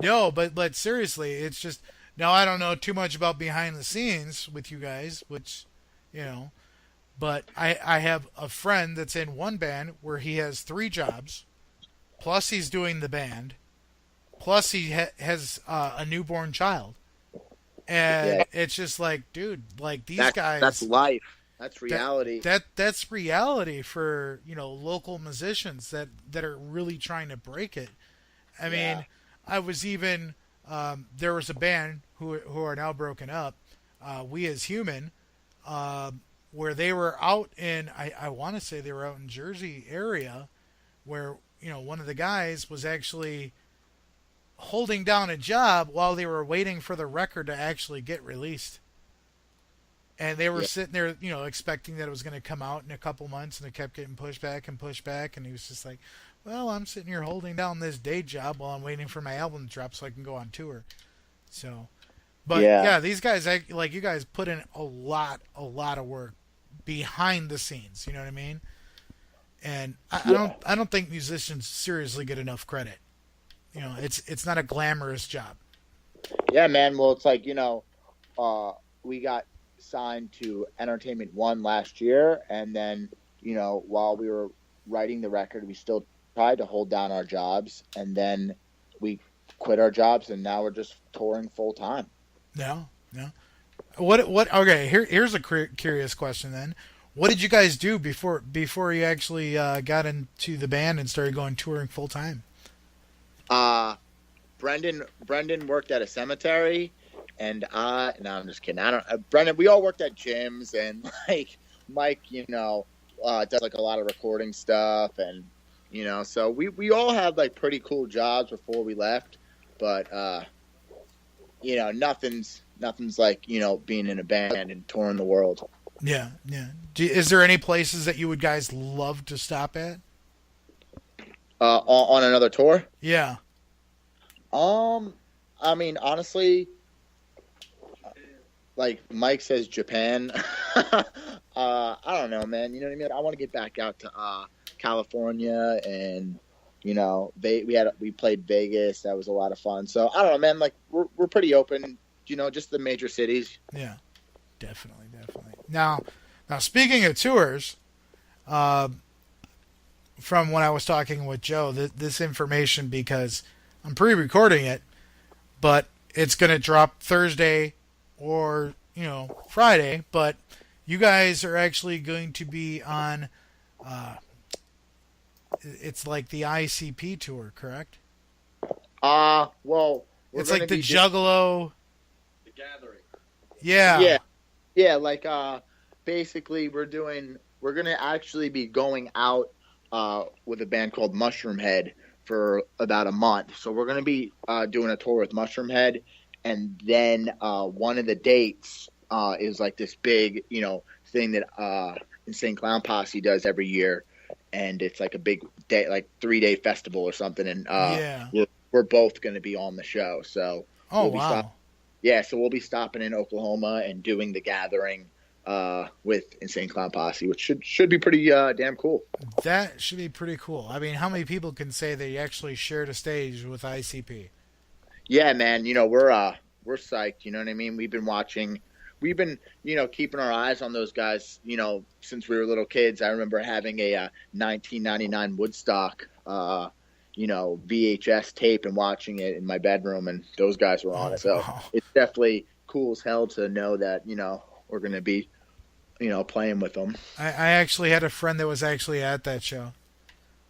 Speaker 8: No, but seriously, it's just. Now, I don't know too much about behind the scenes with you guys, which, but I have a friend that's in one band where he has 3 jobs, plus he's doing the band, plus he has a newborn child. And it's just like, dude, like these guys.
Speaker 9: That's life. That's reality.
Speaker 8: That's reality for, local musicians that are really trying to break it. I mean, I was even, there was a band who are now broken up, We As Human, where they were out in, I want to say they were out in Jersey area, where, one of the guys was actually holding down a job while they were waiting for the record to actually get released. And they were sitting there, expecting that it was going to come out in a couple months, and it kept getting pushed back, and he was just like, well, I'm sitting here holding down this day job while I'm waiting for my album to drop so I can go on tour. So, but these guys, like you guys put in a lot of work behind the scenes, you know what I mean? And I don't think musicians seriously get enough credit. It's not a glamorous job.
Speaker 9: Yeah, man. Well, it's like, we got signed to Entertainment One last year, and then, while we were writing the record, we still tried to hold down our jobs, and then we quit our jobs, and now we're just touring full time.
Speaker 8: No. What? Okay, here's a curious question then. What did you guys do before you actually got into the band and started going touring full time?
Speaker 9: Brendan worked at a cemetery, and no, I'm just kidding. Brendan, we all worked at gyms, and like Mike, does like a lot of recording stuff, and You know, so we all had like pretty cool jobs before we left, but you know, nothing's like, you know, being in a band and touring the world.
Speaker 8: Yeah, yeah. Is there any places that you would guys love to stop at?
Speaker 9: On another tour?
Speaker 8: Yeah.
Speaker 9: I mean, honestly, like Mike says, Japan. I don't know, man. You know what I mean? I want to get back out to California, and you know, we played Vegas. That was a lot of fun. So I don't know, man. Like we're pretty open. You know, just the major cities.
Speaker 8: Yeah, definitely. Now speaking of tours, from when I was talking with Joe, this information, because I'm pre-recording it, but it's going to drop Thursday or, you know, Friday, but you guys are actually going to be on, it's like the ICP tour, correct?
Speaker 9: Well,
Speaker 8: it's like the Juggalo.
Speaker 11: The Gathering.
Speaker 8: Yeah.
Speaker 9: Yeah, like, basically we're going to actually be going out, with a band called Mushroom Head for about a month. So we're going to be doing a tour with Mushroom Head, and then one of the dates is like this big, you know, thing that Insane Clown Posse does every year, and it's like a big day, like 3-day festival or something. And we're both going to be on the show. So
Speaker 8: wow.
Speaker 9: So we'll be stopping in Oklahoma and doing the Gathering with Insane Clown Posse, which should be pretty damn cool.
Speaker 8: That should be pretty cool. I mean, how many people can say they actually shared a stage with ICP?
Speaker 9: Yeah, man. You know, we're psyched. You know what I mean? We've been, you know, keeping our eyes on those guys, you know, since we were little kids. I remember having a 1999 Woodstock, you know, VHS tape and watching it in my bedroom, and those guys were on it. So it's definitely cool as hell to know that, you know, we're going to be, you know, playing with them.
Speaker 8: I actually had a friend that was actually at that show.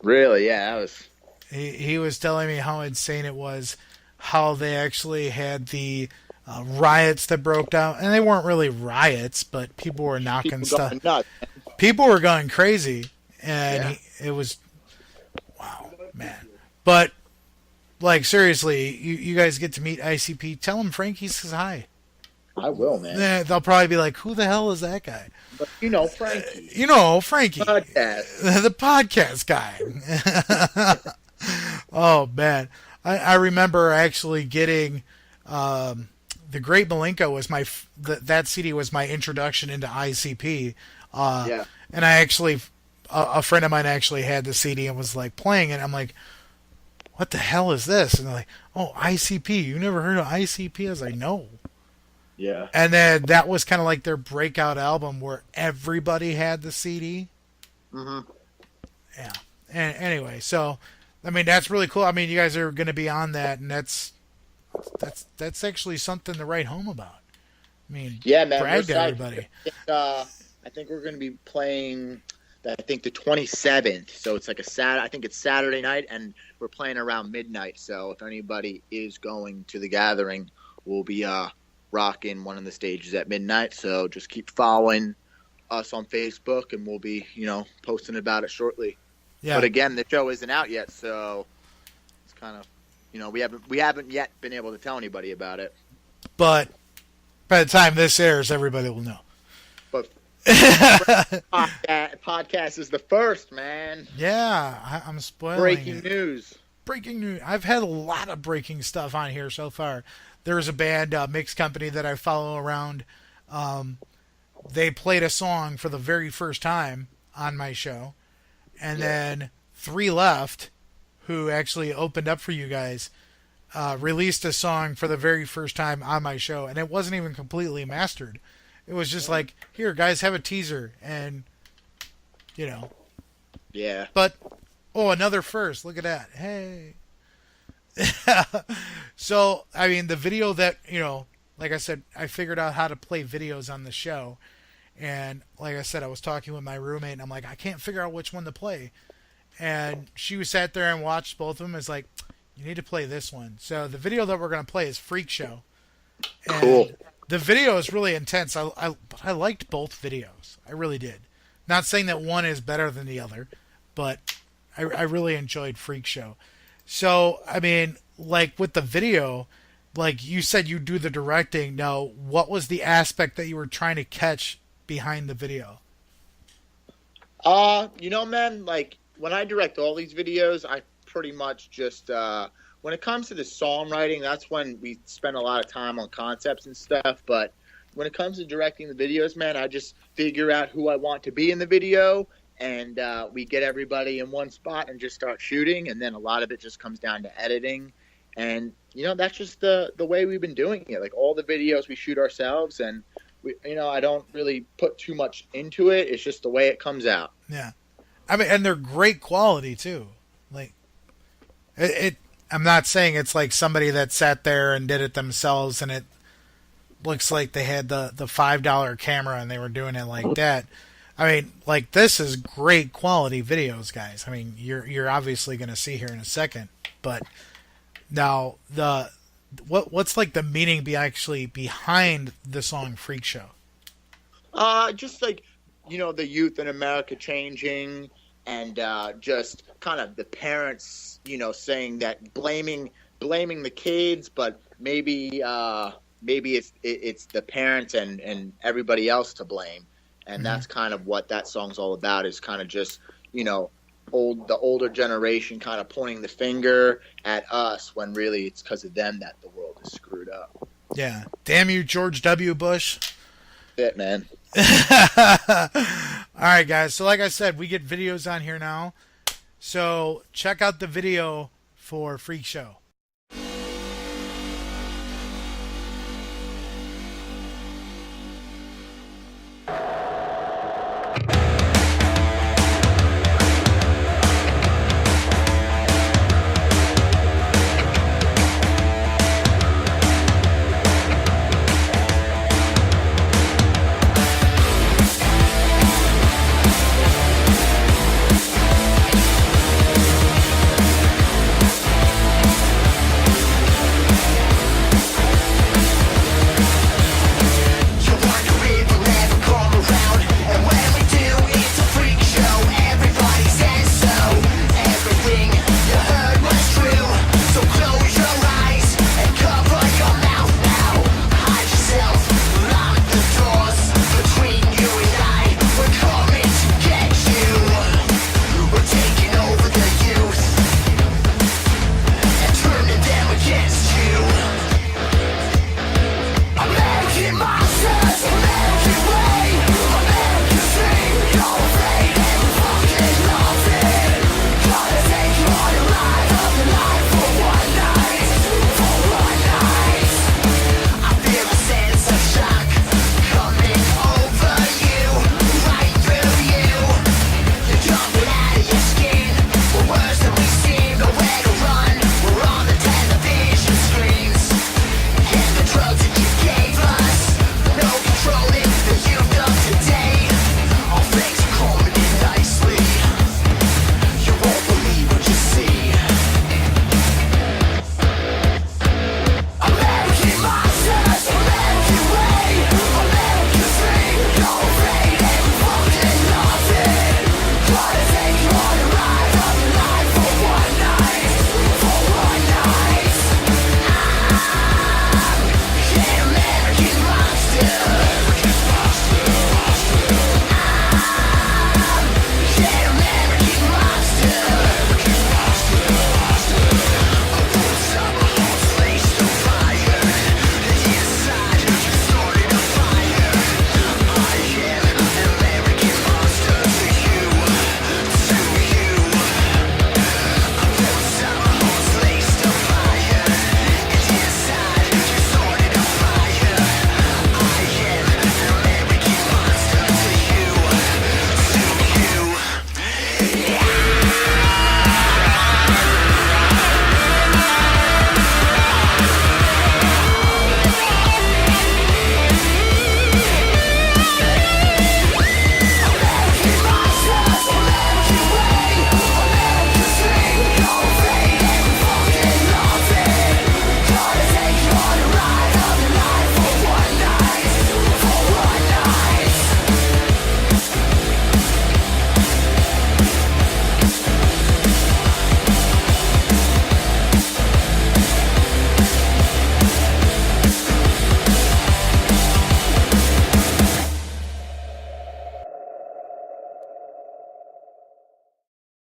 Speaker 9: Really? Yeah, that was...
Speaker 8: He was telling me how insane it was, how they actually had the riots that broke out. And they weren't really riots, but people were knocking stuff. People were going crazy. And it was... Wow, man. But, like, seriously, you guys get to meet ICP. Tell them Frankie says hi.
Speaker 9: I will, man.
Speaker 8: They'll probably be like, who the hell is that guy?
Speaker 9: But you know, Frankie.
Speaker 8: Podcast. The podcast guy. Oh, man. I remember actually getting The Great Malenko was that CD was my introduction into ICP. And I actually, a friend of mine actually had the CD and was like playing it. I'm like, what the hell is this? And they're like, oh, ICP. You never heard of ICP? I was like, no.
Speaker 9: Yeah.
Speaker 8: And then that was kind of like their breakout album where everybody had the CD.
Speaker 9: Mm-hmm.
Speaker 8: Yeah. And anyway, so, I mean, that's really cool. I mean, you guys are going to be on that, and that's actually something to write home about. I mean,
Speaker 9: yeah, man,
Speaker 8: brag to everybody.
Speaker 9: I think we're going to be playing, I think, the 27th. So it's like I think it's Saturday night, and we're playing around midnight. So if anybody is going to the Gathering, we'll be rocking one of the stages at midnight. So just keep following us on Facebook, and we'll be, you know, posting about it shortly. Yeah. But again, the show isn't out yet, so it's kind of, you know, we haven't yet been able to tell anybody about it.
Speaker 8: But by the time this airs, everybody will know.
Speaker 9: But podcast is the first, man.
Speaker 8: Yeah, I'm spoiling
Speaker 9: breaking news.
Speaker 8: Breaking news. I've had a lot of breaking stuff on here so far. There's a band, Mixed Company, that I follow around. They played a song for the very first time on my show. And then 3 Left, who actually opened up for you guys, released a song for the very first time on my show. And it wasn't even completely mastered. It was just like, here, guys, have a teaser. And, you know.
Speaker 9: Yeah.
Speaker 8: But, another first. Look at that. Hey. So, I mean, the video that, you know, like I said, I figured out how to play videos on the show. And like I said, I was talking with my roommate, and I'm like, I can't figure out which one to play. And she sat there and watched both of them. It's like, you need to play this one. So the video that we're going to play is Freak Show. And
Speaker 9: cool.
Speaker 8: The video is really intense. I liked both videos. I really did. Not saying that one is better than the other, but I really enjoyed Freak Show. So, I mean, like with the video, like you said you do the directing. Now, what was the aspect that you were trying to catch behind the video?
Speaker 9: Man, like when I direct all these videos, I pretty much just when it comes to the songwriting, that's when we spend a lot of time on concepts and stuff. But when it comes to directing the videos, man, I just figure out who I want to be in the video, and we get everybody in one spot and just start shooting, and then a lot of it just comes down to editing. And that's just the way we've been doing it. Like all the videos we shoot ourselves, and I don't really put too much into it. It's just the way it comes out.
Speaker 8: Yeah, I mean, and they're great quality too. Like I'm not saying it's like somebody that sat there and did it themselves, and it looks like they had the $5 camera and they were doing it like that. I mean, like this is great quality videos, guys. I mean, you're obviously going to see here in a second, but now what's like the meaning actually behind the song Freak Show?
Speaker 9: Just like the youth in America changing, and just kind of the parents, saying that blaming the kids, but maybe it's the parents and everybody else to blame. And that's kind of what that song's all about, is kind of just, the older generation kind of pointing the finger at us when really it's because of them that the world is screwed up.
Speaker 8: Yeah. Damn you, George W. Bush.
Speaker 9: That's it, man.
Speaker 8: All right, guys. So like I said, we get videos on here now. So check out the video for Freak Show.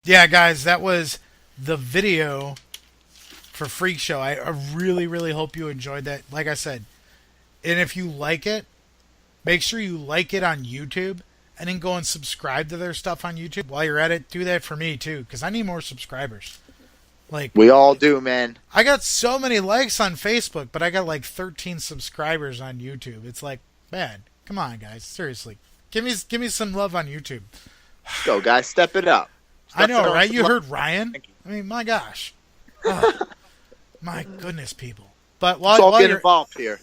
Speaker 8: Yeah, guys, that was the video for Freak Show. I really, really hope you enjoyed that. Like I said, and if you like it, make sure you like it on YouTube and then go and subscribe to their stuff on YouTube. While you're at it, do that for me too, because I need more subscribers. Like
Speaker 9: we all do, man.
Speaker 8: I got so many likes on Facebook, but I got like 13 subscribers on YouTube. It's like, man, come on, guys, seriously, give me some love on YouTube.
Speaker 9: Let's go, guys, step it up.
Speaker 8: I know, right? You heard Ryan. I mean, my gosh, my goodness, people. But while
Speaker 9: get
Speaker 8: you're
Speaker 9: involved here,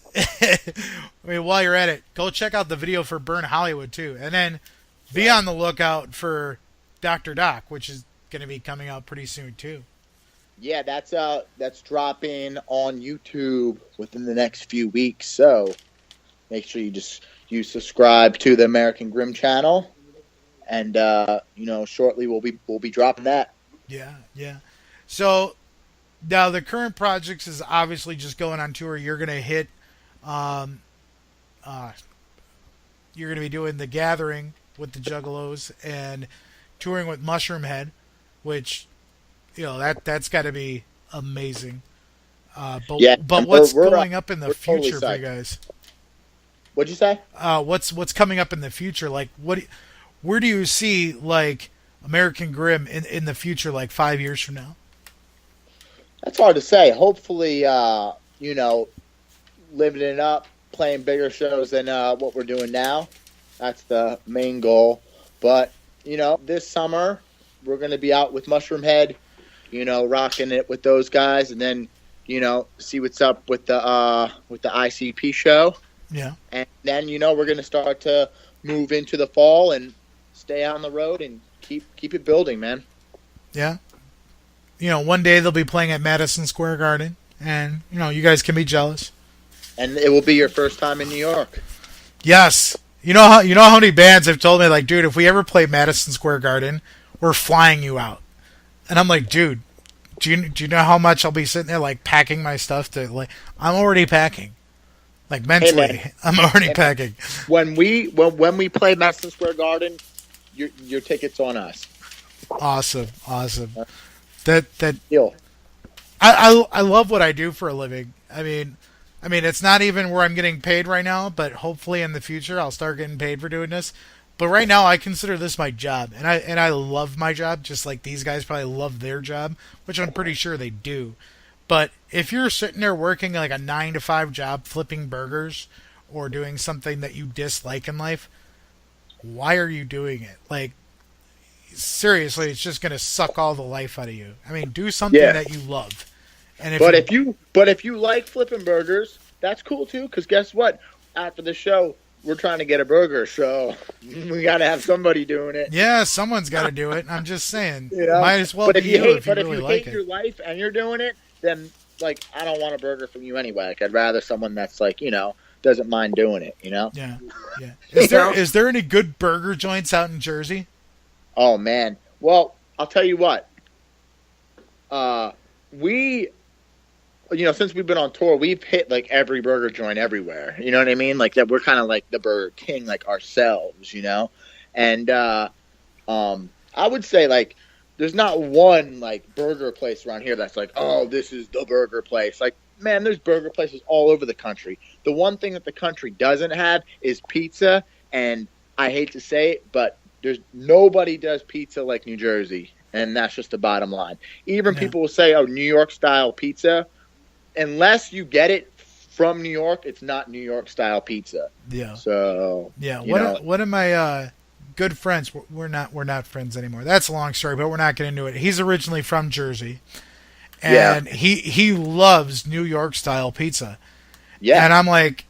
Speaker 8: while you're at it, go check out the video for Burn Hollywood too, and then be on the lookout for Dr. Doc, which is going to be coming out pretty soon too.
Speaker 9: Yeah, that's dropping on YouTube within the next few weeks. So make sure you subscribe to the American Grimm channel, and shortly we'll be dropping that.
Speaker 8: Yeah. So now the current projects is obviously just going on tour. You're gonna hit, you're gonna be doing The Gathering with the Juggalos and touring with Mushroom Head, which, that's got to be amazing. But what's going up in the future for you guys?
Speaker 9: What'd you say?
Speaker 8: What's coming up in the future? Like, where do you see like American Grimm in the future, like 5 years from now?
Speaker 9: That's hard to say. Hopefully, living it up, playing bigger shows than what we're doing now. That's the main goal. But, this summer, we're going to be out with Mushroom Head, rocking it with those guys, and then, see what's up with the ICP show.
Speaker 8: Yeah.
Speaker 9: And then, we're going to start to move into the fall and stay on the road and keep it building, man.
Speaker 8: Yeah. One day they'll be playing at Madison Square Garden, and, you guys can be jealous.
Speaker 9: And it will be your first time in New York.
Speaker 8: Yes. You know how many bands have told me, like, dude, if we ever play Madison Square Garden, we're flying you out. And I'm like, dude, do you know how much I'll be sitting there, like, packing my stuff to, like, I'm already packing. Like, mentally, hey, I'm already packing.
Speaker 9: When we play Madison Square Garden, your ticket's on us.
Speaker 8: Awesome. That deal. I love what I do for a living. I mean, it's not even where I'm getting paid right now, but hopefully in the future I'll start getting paid for doing this. But right now I consider this my job, and I love my job, just like these guys probably love their job, which I'm pretty sure they do. But if you're sitting there working like a 9-to-5 job, flipping burgers, or doing something that you dislike in life, why are you doing it? Like, seriously, it's just going to suck all the life out of you. I mean, do something that you love. And if
Speaker 9: you like flipping burgers, that's cool too. Because guess what? After the show, we're trying to get a burger, so we got to have somebody doing it.
Speaker 8: Yeah, someone's got to do it. I'm just saying, might as well be you if you really like it. But if you hate
Speaker 9: your life and you're doing it, then like I don't want a burger from you anyway. Like I'd rather someone that's like doesn't mind doing it.
Speaker 8: Yeah. Is there any good burger joints out in Jersey?
Speaker 9: Oh man, well I'll tell you what. Since we've been on tour, we've hit like every burger joint everywhere. You know what I mean? Like that, we're kind of like the Burger King, like ourselves. And I would say like there's not one like burger place around here that's like, oh, this is the burger place. Like, man, there's burger places all over the country. The one thing that the country doesn't have is pizza, and I hate to say it, but nobody does pizza like New Jersey, and that's just the bottom line. Even people will say, oh, New York style pizza. Unless you get it from New York, it's not New York style pizza.
Speaker 8: Yeah.
Speaker 9: So
Speaker 8: one of my good friends, we're not friends anymore. That's a long story, but we're not getting into it. He's originally from Jersey, and he loves New York style pizza. Yeah. And I'm like,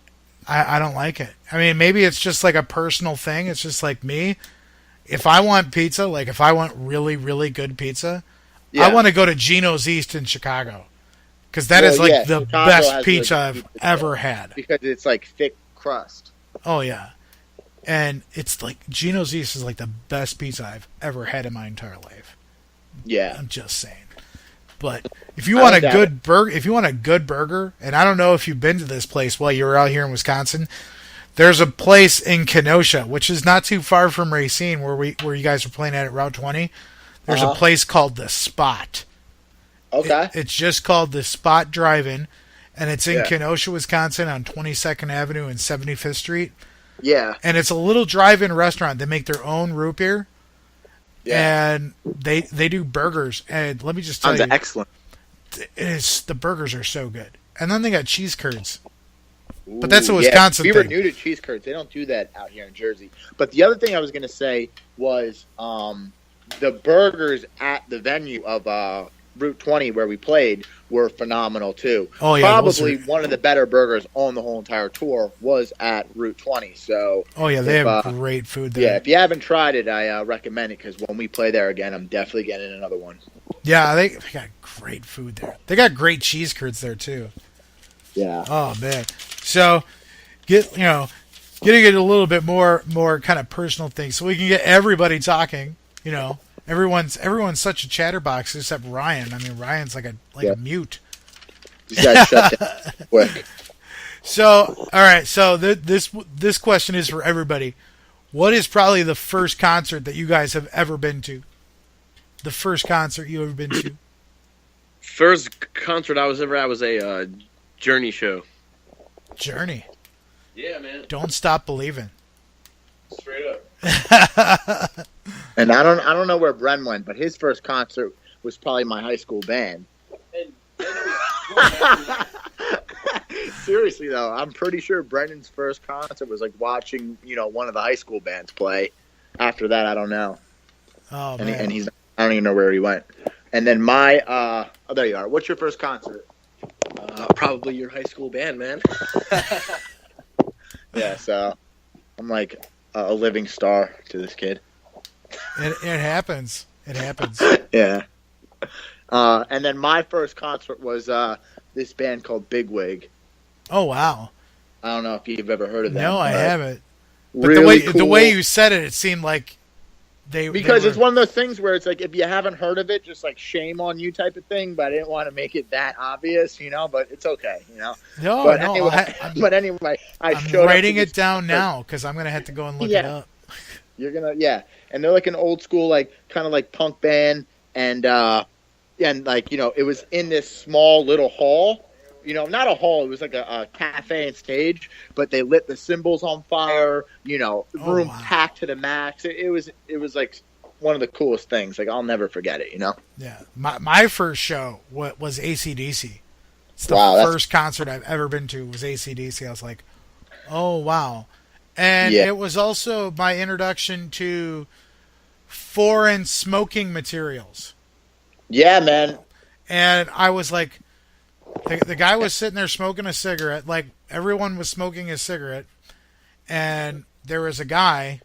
Speaker 8: I don't like it. I mean, maybe it's just like a personal thing. It's just like me. If I want pizza, like if I want really, really good pizza, I want to go to Gino's East in Chicago. Because that is like the best pizza I've ever had.
Speaker 9: Because it's like thick crust.
Speaker 8: Oh, yeah. And it's like Gino's East is like the best pizza I've ever had in my entire life.
Speaker 9: Yeah.
Speaker 8: I'm just saying. But if you want a good burger, and I don't know if you've been to this place while you were out here in Wisconsin, there's a place in Kenosha, which is not too far from Racine, where you guys were playing at Route 20. There's a place called The Spot.
Speaker 9: Okay.
Speaker 8: It's just called The Spot Drive-In, and it's in Kenosha, Wisconsin on 22nd Avenue and 75th Street.
Speaker 9: Yeah.
Speaker 8: And it's a little drive-in restaurant. They make their own root beer. Yeah. And they do burgers. And let me just tell you.
Speaker 9: Sounds excellent.
Speaker 8: The burgers are so good. And then they got cheese curds. But that's a Wisconsin thing.
Speaker 9: We were new to cheese curds. They don't do that out here in Jersey. But the other thing I was going to say was the burgers at the venue of Route 20 where we played were phenomenal too.
Speaker 8: Oh, yeah,
Speaker 9: probably one of the better burgers on the whole entire tour was at Route 20. So
Speaker 8: they have great food there.
Speaker 9: Yeah, if you haven't tried it, I recommend it because when we play there again, I'm definitely getting another one.
Speaker 8: Yeah, they got great food there. They got great cheese curds there too.
Speaker 9: Yeah.
Speaker 8: Oh man. So getting it a little bit more kind of personal thing, so we can get everybody talking. Everyone's such a chatterbox except Ryan. I mean, Ryan's like a mute.
Speaker 9: He's got shut down quick.
Speaker 8: So, all right. So this question is for everybody. What is probably the first concert that you guys have ever been to? The first concert you ever been to?
Speaker 12: First concert I was ever at was a Journey show.
Speaker 8: Journey.
Speaker 11: Yeah, man.
Speaker 8: Don't Stop Believing.
Speaker 11: Straight up.
Speaker 9: And I don't know where Bren went, but his first concert was probably my high school band. Seriously though, I'm pretty sure Brendan's first concert was like watching, one of the high school bands play. After that, I don't know.
Speaker 8: Oh
Speaker 9: and
Speaker 8: man.
Speaker 9: I don't even know where he went. And then there you are. What's your first concert?
Speaker 5: Probably your high school band, man.
Speaker 9: Yeah, so I'm like a living star to this kid.
Speaker 8: It happens. It happens.
Speaker 9: Yeah. And then my first concert was this band called Bigwig.
Speaker 8: Oh wow!
Speaker 9: I don't know if you've ever heard of them.
Speaker 8: No, I haven't. But
Speaker 9: really
Speaker 8: the way you said it seemed like
Speaker 9: it's one of those things where it's like if you haven't heard of it, just like shame on you type of thing. But I didn't want to make it that obvious, But it's okay,
Speaker 8: No,
Speaker 9: anyway,
Speaker 8: I'm writing it down now because I'm gonna have to go and look it up.
Speaker 9: You're gonna, and they're like an old school, like kind of like punk band, and like it was in this small little hall. Not a hall. It was like a cafe and stage, but they lit the cymbals on fire. Room packed to the max. It was like one of the coolest things. Like I'll never forget it.
Speaker 8: Yeah, my first show was AC/DC. It's the first concert I've ever been to was AC/DC. I was like, oh wow, and it was also my introduction to foreign smoking materials.
Speaker 9: Yeah, man.
Speaker 8: And I was like. The guy was sitting there smoking a cigarette, like everyone was smoking a cigarette, and there was a guy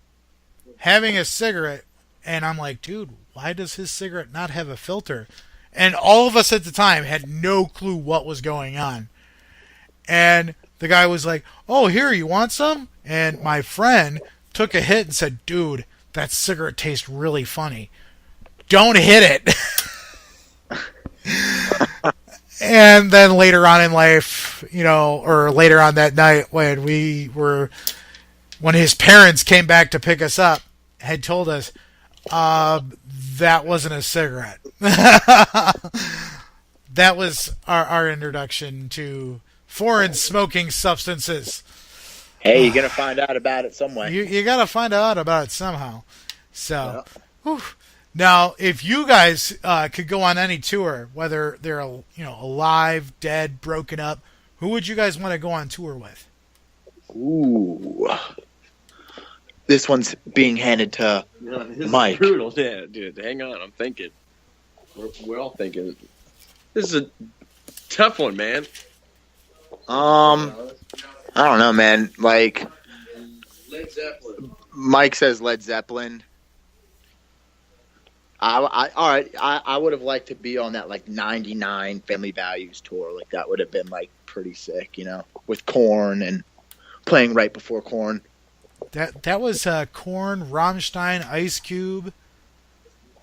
Speaker 8: having a cigarette, and I'm like, dude, why does his cigarette not have a filter? And all of us at the time had no clue what was going on. And the guy was like, oh, here, you want some? And my friend took a hit and said, dude, that cigarette tastes really funny. Don't hit it. And then later on in life, or later on that night when when his parents came back to pick us up, had told us, that wasn't a cigarette. That was our introduction to foreign smoking substances.
Speaker 9: Hey, you're going to find out about it some way.
Speaker 8: You got to find out about it somehow. So, now, if you guys could go on any tour, whether they're alive, dead, broken up, who would you guys want to go on tour with?
Speaker 9: Ooh, this one's being handed to Mike.
Speaker 12: Brutal, yeah, dude. Hang on, I'm thinking. We're all thinking. This is a tough one, man.
Speaker 9: I don't know, man. Like,
Speaker 11: Led Zeppelin.
Speaker 9: Mike says Led Zeppelin. I would have liked to be on that like '99 Family Values tour. Like that would have been like pretty sick, with Korn and playing right before Korn.
Speaker 8: That was Korn, Rammstein, Ice Cube,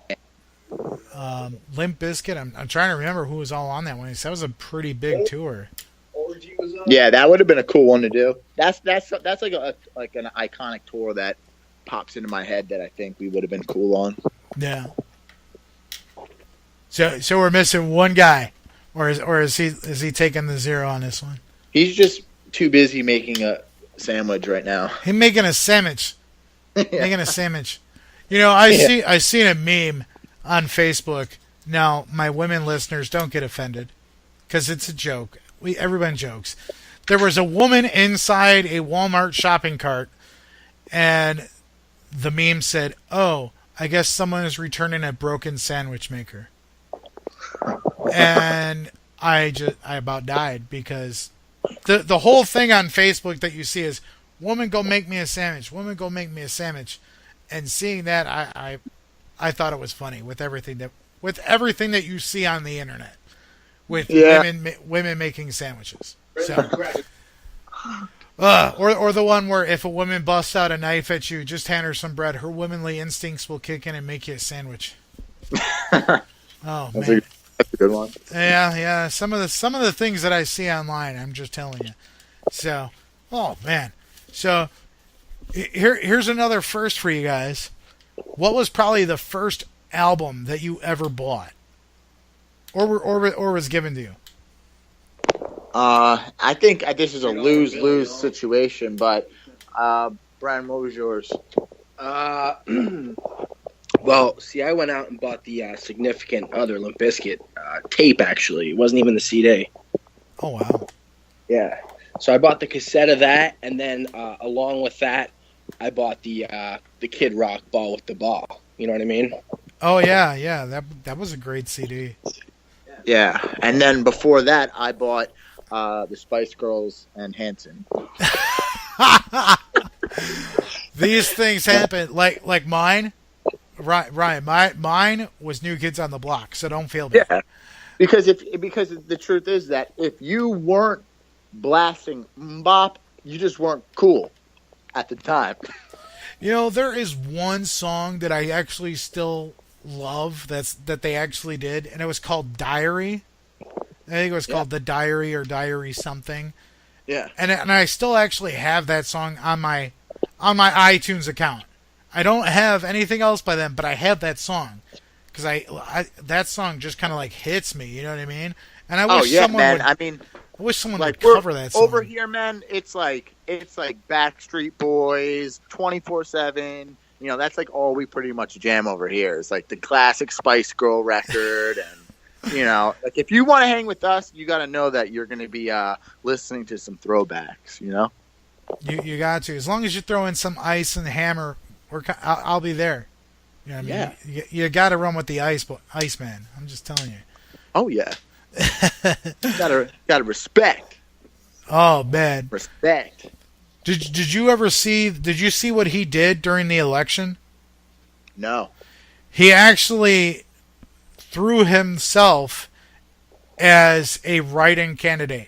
Speaker 8: Limp Bizkit. I'm trying to remember who was all on that one. That was a pretty big tour.
Speaker 9: Yeah, that would have been a cool one to do. That's like an iconic tour that pops into my head that I think we would have been cool on.
Speaker 8: Yeah. So we're missing one guy, or is he taking the zero on this one?
Speaker 9: He's just too busy making a sandwich right now.
Speaker 8: He's making a sandwich. Making a sandwich. You know, I seen a meme on Facebook. Now, my women listeners, don't get offended, because it's a joke. Everyone jokes. There was a woman inside a Walmart shopping cart, and the meme said, "Oh, I guess someone is returning a broken sandwich maker." And I about died, because the whole thing on Facebook that you see is, "Woman, go make me a sandwich. Woman, go make me a sandwich." And seeing that, I thought it was funny with everything that you see on the internet, with women making sandwiches. So, or the one where if a woman busts out a knife at you, just hand her some bread. Her womanly instincts will kick in and make you a sandwich. Oh man,
Speaker 9: that's a good one.
Speaker 8: Yeah. Some of the things that I see online, I'm just telling you. So, oh man. So here's another first for you guys. What was probably the first album that you ever bought, or was given to you?
Speaker 9: I think this is a lose-lose situation, but Brian, what was yours?
Speaker 5: Well, see, I went out and bought the Significant Other Limp Bizkit tape, actually. It wasn't even the CD.
Speaker 8: Oh, wow.
Speaker 5: Yeah. So I bought the cassette of that, and then along with that, I bought the Kid Rock Ball with the Ball. You know what I mean?
Speaker 8: Oh, yeah. That was a great CD.
Speaker 9: Yeah. And then before that, I bought the Spice Girls and Hanson.
Speaker 8: These things happen. Like mine. Ryan, mine was New Kids on the Block, so don't feel bad.
Speaker 9: Yeah, because the truth is that if you weren't blasting Mbop, you just weren't cool at the time.
Speaker 8: You know, there is one song that I actually still love that they actually did, and it was called Diary. I think it was called The Diary or Diary something.
Speaker 9: Yeah.
Speaker 8: And I still actually have that song on my iTunes account. I don't have anything else by them, but I have that song because I that song just kind of like hits me. You know what I mean? And I wish someone would. I wish someone would cover that song.
Speaker 9: Over here, man, it's like Backstreet Boys, 24/7. You know, that's like all we pretty much jam over here. It's like the classic Spice Girl record, and you know, like if you want to hang with us, you got to know that you're going to be listening to some throwbacks. You know,
Speaker 8: you got to, as long as you throw in some Ice and Hammer. I'll be there. You know what I mean? You got to run with the Iceman. I'm just telling you.
Speaker 9: Oh yeah. gotta respect.
Speaker 8: Oh man.
Speaker 9: Respect.
Speaker 8: Did you see what he did during the election?
Speaker 9: No.
Speaker 8: He actually threw himself as a write-in candidate.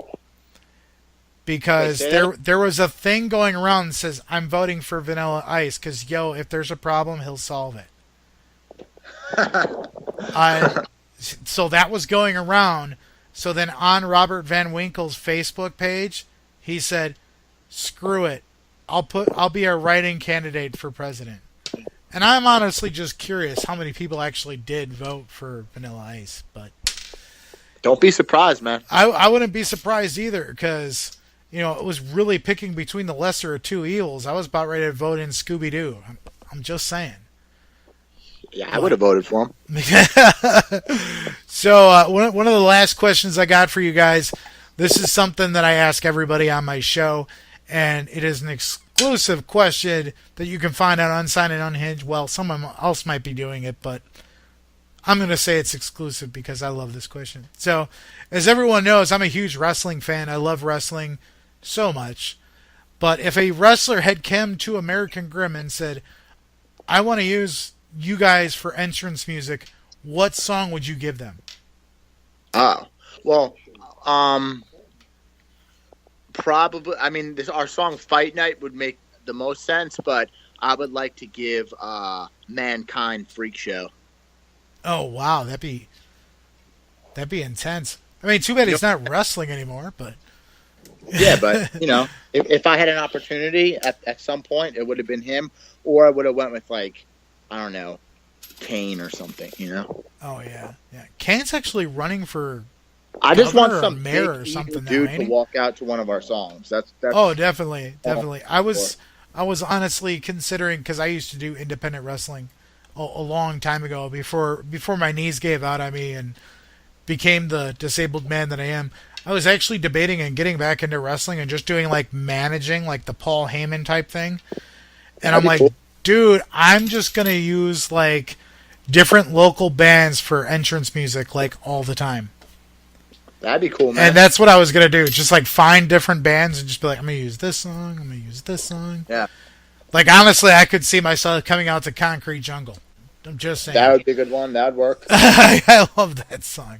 Speaker 8: Because there was a thing going around that says, I'm voting for Vanilla Ice because, if there's a problem, he'll solve it. So that was going around. So then on Robert Van Winkle's Facebook page, he said, screw it. I'll be a write-in candidate for president. And I'm honestly just curious how many people actually did vote for Vanilla Ice. But
Speaker 9: don't be surprised, man.
Speaker 8: I wouldn't be surprised either because... You know, it was really picking between the lesser of two evils. I was about ready to vote in Scooby-Doo. I'm just saying.
Speaker 9: Yeah, I would have voted for him.
Speaker 8: So, one of the last questions I got for you guys, this is something that I ask everybody on my show, and it is an exclusive question that you can find on Unsigned and Unhinged. Well, someone else might be doing it, but I'm going to say it's exclusive because I love this question. So, as everyone knows, I'm a huge wrestling fan. I love wrestling so much. But if a wrestler had come to American Grimm and said, I want to use you guys for entrance music, what song would you give them?
Speaker 9: Well, probably, I mean, our song Fight Night would make the most sense, but I would like to give Mankind Freak Show.
Speaker 8: Oh, wow. That'd be intense. I mean, too bad he's not wrestling anymore, but...
Speaker 9: Yeah, but, you know, if I had an opportunity at some point, it would have been him, or I would have went with, like, I don't know, Kane or something, you know.
Speaker 8: Oh yeah. Kane's actually running for.
Speaker 9: I just want
Speaker 8: governor or
Speaker 9: some
Speaker 8: mayor
Speaker 9: big
Speaker 8: or something now,
Speaker 9: dude
Speaker 8: ain't
Speaker 9: to
Speaker 8: he?
Speaker 9: walk out to one of our songs. That's
Speaker 8: Oh, definitely. I was honestly considering, because I used to do independent wrestling a long time ago before my knees gave out on me and became the disabled man that I am. I was actually debating and getting back into wrestling and just doing like managing, like the Paul Heyman type thing. And I'm like, dude, I'm just gonna use like different local bands for entrance music like all the time.
Speaker 9: That'd be cool, man.
Speaker 8: And that's what I was gonna do. Just like find different bands and just be like, I'm gonna use this song. I'm gonna use this song.
Speaker 9: Yeah.
Speaker 8: Like honestly, I could see myself coming out to Concrete Jungle. I'm just saying.
Speaker 9: That would be a good one. That'd work.
Speaker 8: I love that song.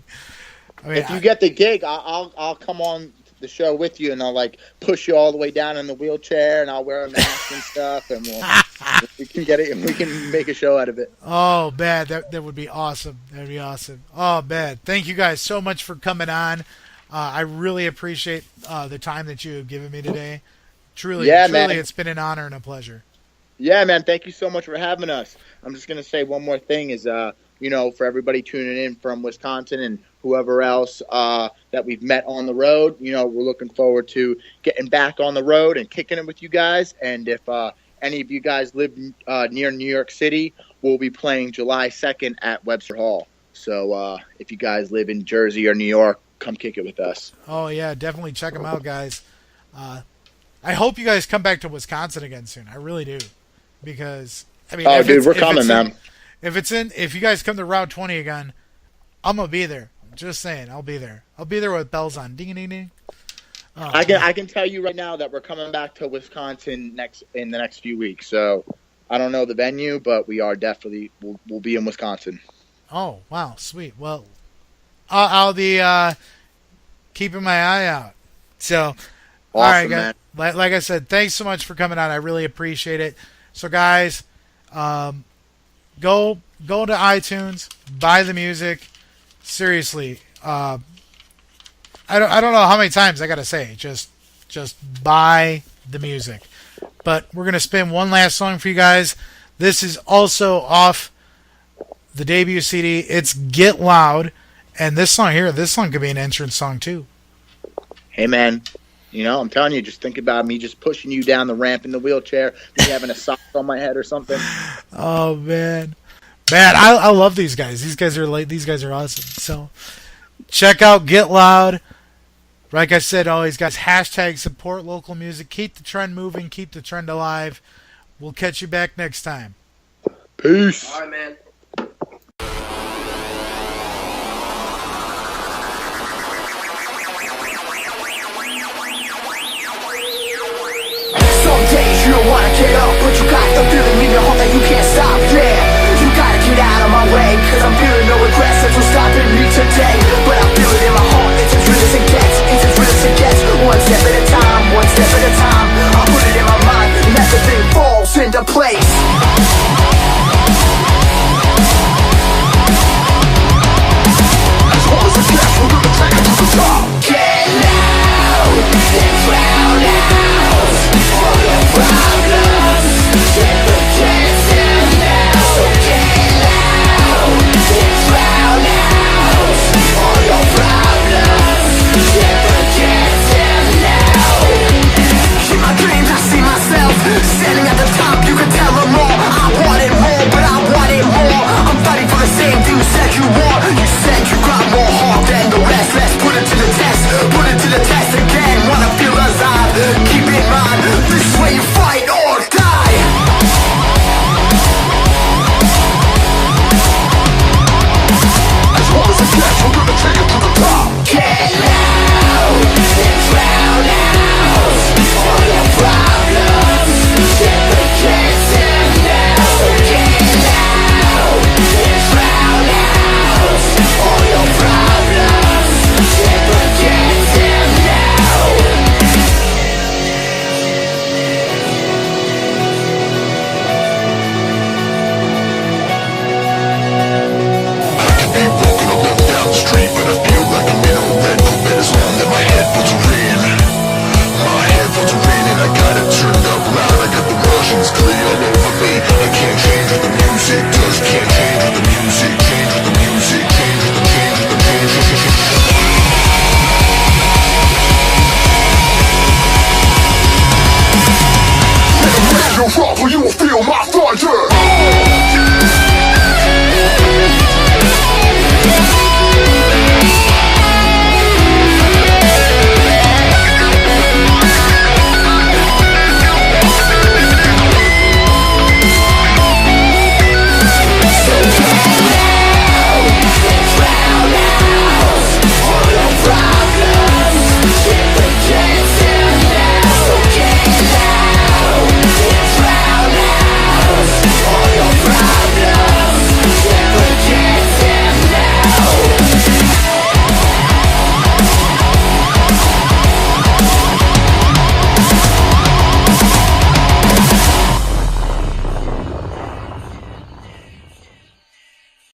Speaker 8: I mean,
Speaker 9: if you get the gig, I'll come on the show with you, and I'll like push you all the way down in the wheelchair, and I'll wear a mask and stuff, and we can get it, and we can make a show out of it.
Speaker 8: Oh, man, that would be awesome. That'd be awesome. Oh, man, thank you guys so much for coming on. I really appreciate the time that you have given me today. Truly, man. It's been an honor and a pleasure.
Speaker 9: Yeah, man. Thank you so much for having us. I'm just gonna say one more thing is, for everybody tuning in from Wisconsin and whoever else that we've met on the road, we're looking forward to getting back on the road and kicking it with you guys. And if any of you guys live near New York City, we'll be playing July 2nd at Webster Hall. So if you guys live in Jersey or New York, come kick it with us.
Speaker 8: Oh, yeah, definitely check them out, guys. I hope you guys come back to Wisconsin again soon. I really do. Because, I mean,
Speaker 9: we're coming, man.
Speaker 8: If you guys come to Route 20 again, I'm going to be there. Just saying, I'll be there. I'll be there with bells on. Ding, ding, ding. Oh,
Speaker 9: I can tell you right now that we're coming back to Wisconsin in the next few weeks. So I don't know the venue, but we are definitely we'll be in Wisconsin.
Speaker 8: Oh, wow, sweet. Well, I'll be keeping my eye out. So,
Speaker 9: awesome,
Speaker 8: all right, guys.
Speaker 9: Man.
Speaker 8: Like I said, thanks so much for coming on. I really appreciate it. So, guys, go to iTunes, buy the music. Seriously, I don't know how many times I gotta say. Just buy the music. But we're gonna spin one last song for you guys. This is also off the debut CD. It's Get Loud, and this song could be an entrance song too.
Speaker 9: Hey, man. I'm telling you, just think about me just pushing you down the ramp in the wheelchair, me having a sock on my head or something.
Speaker 8: Oh, man. Man, I love these guys. These guys are awesome. So check out Get Loud. Like I said, always, guys, hashtag support local music. Keep the trend moving. Keep the trend alive. We'll catch you back next time.
Speaker 9: Peace.
Speaker 5: All right, man.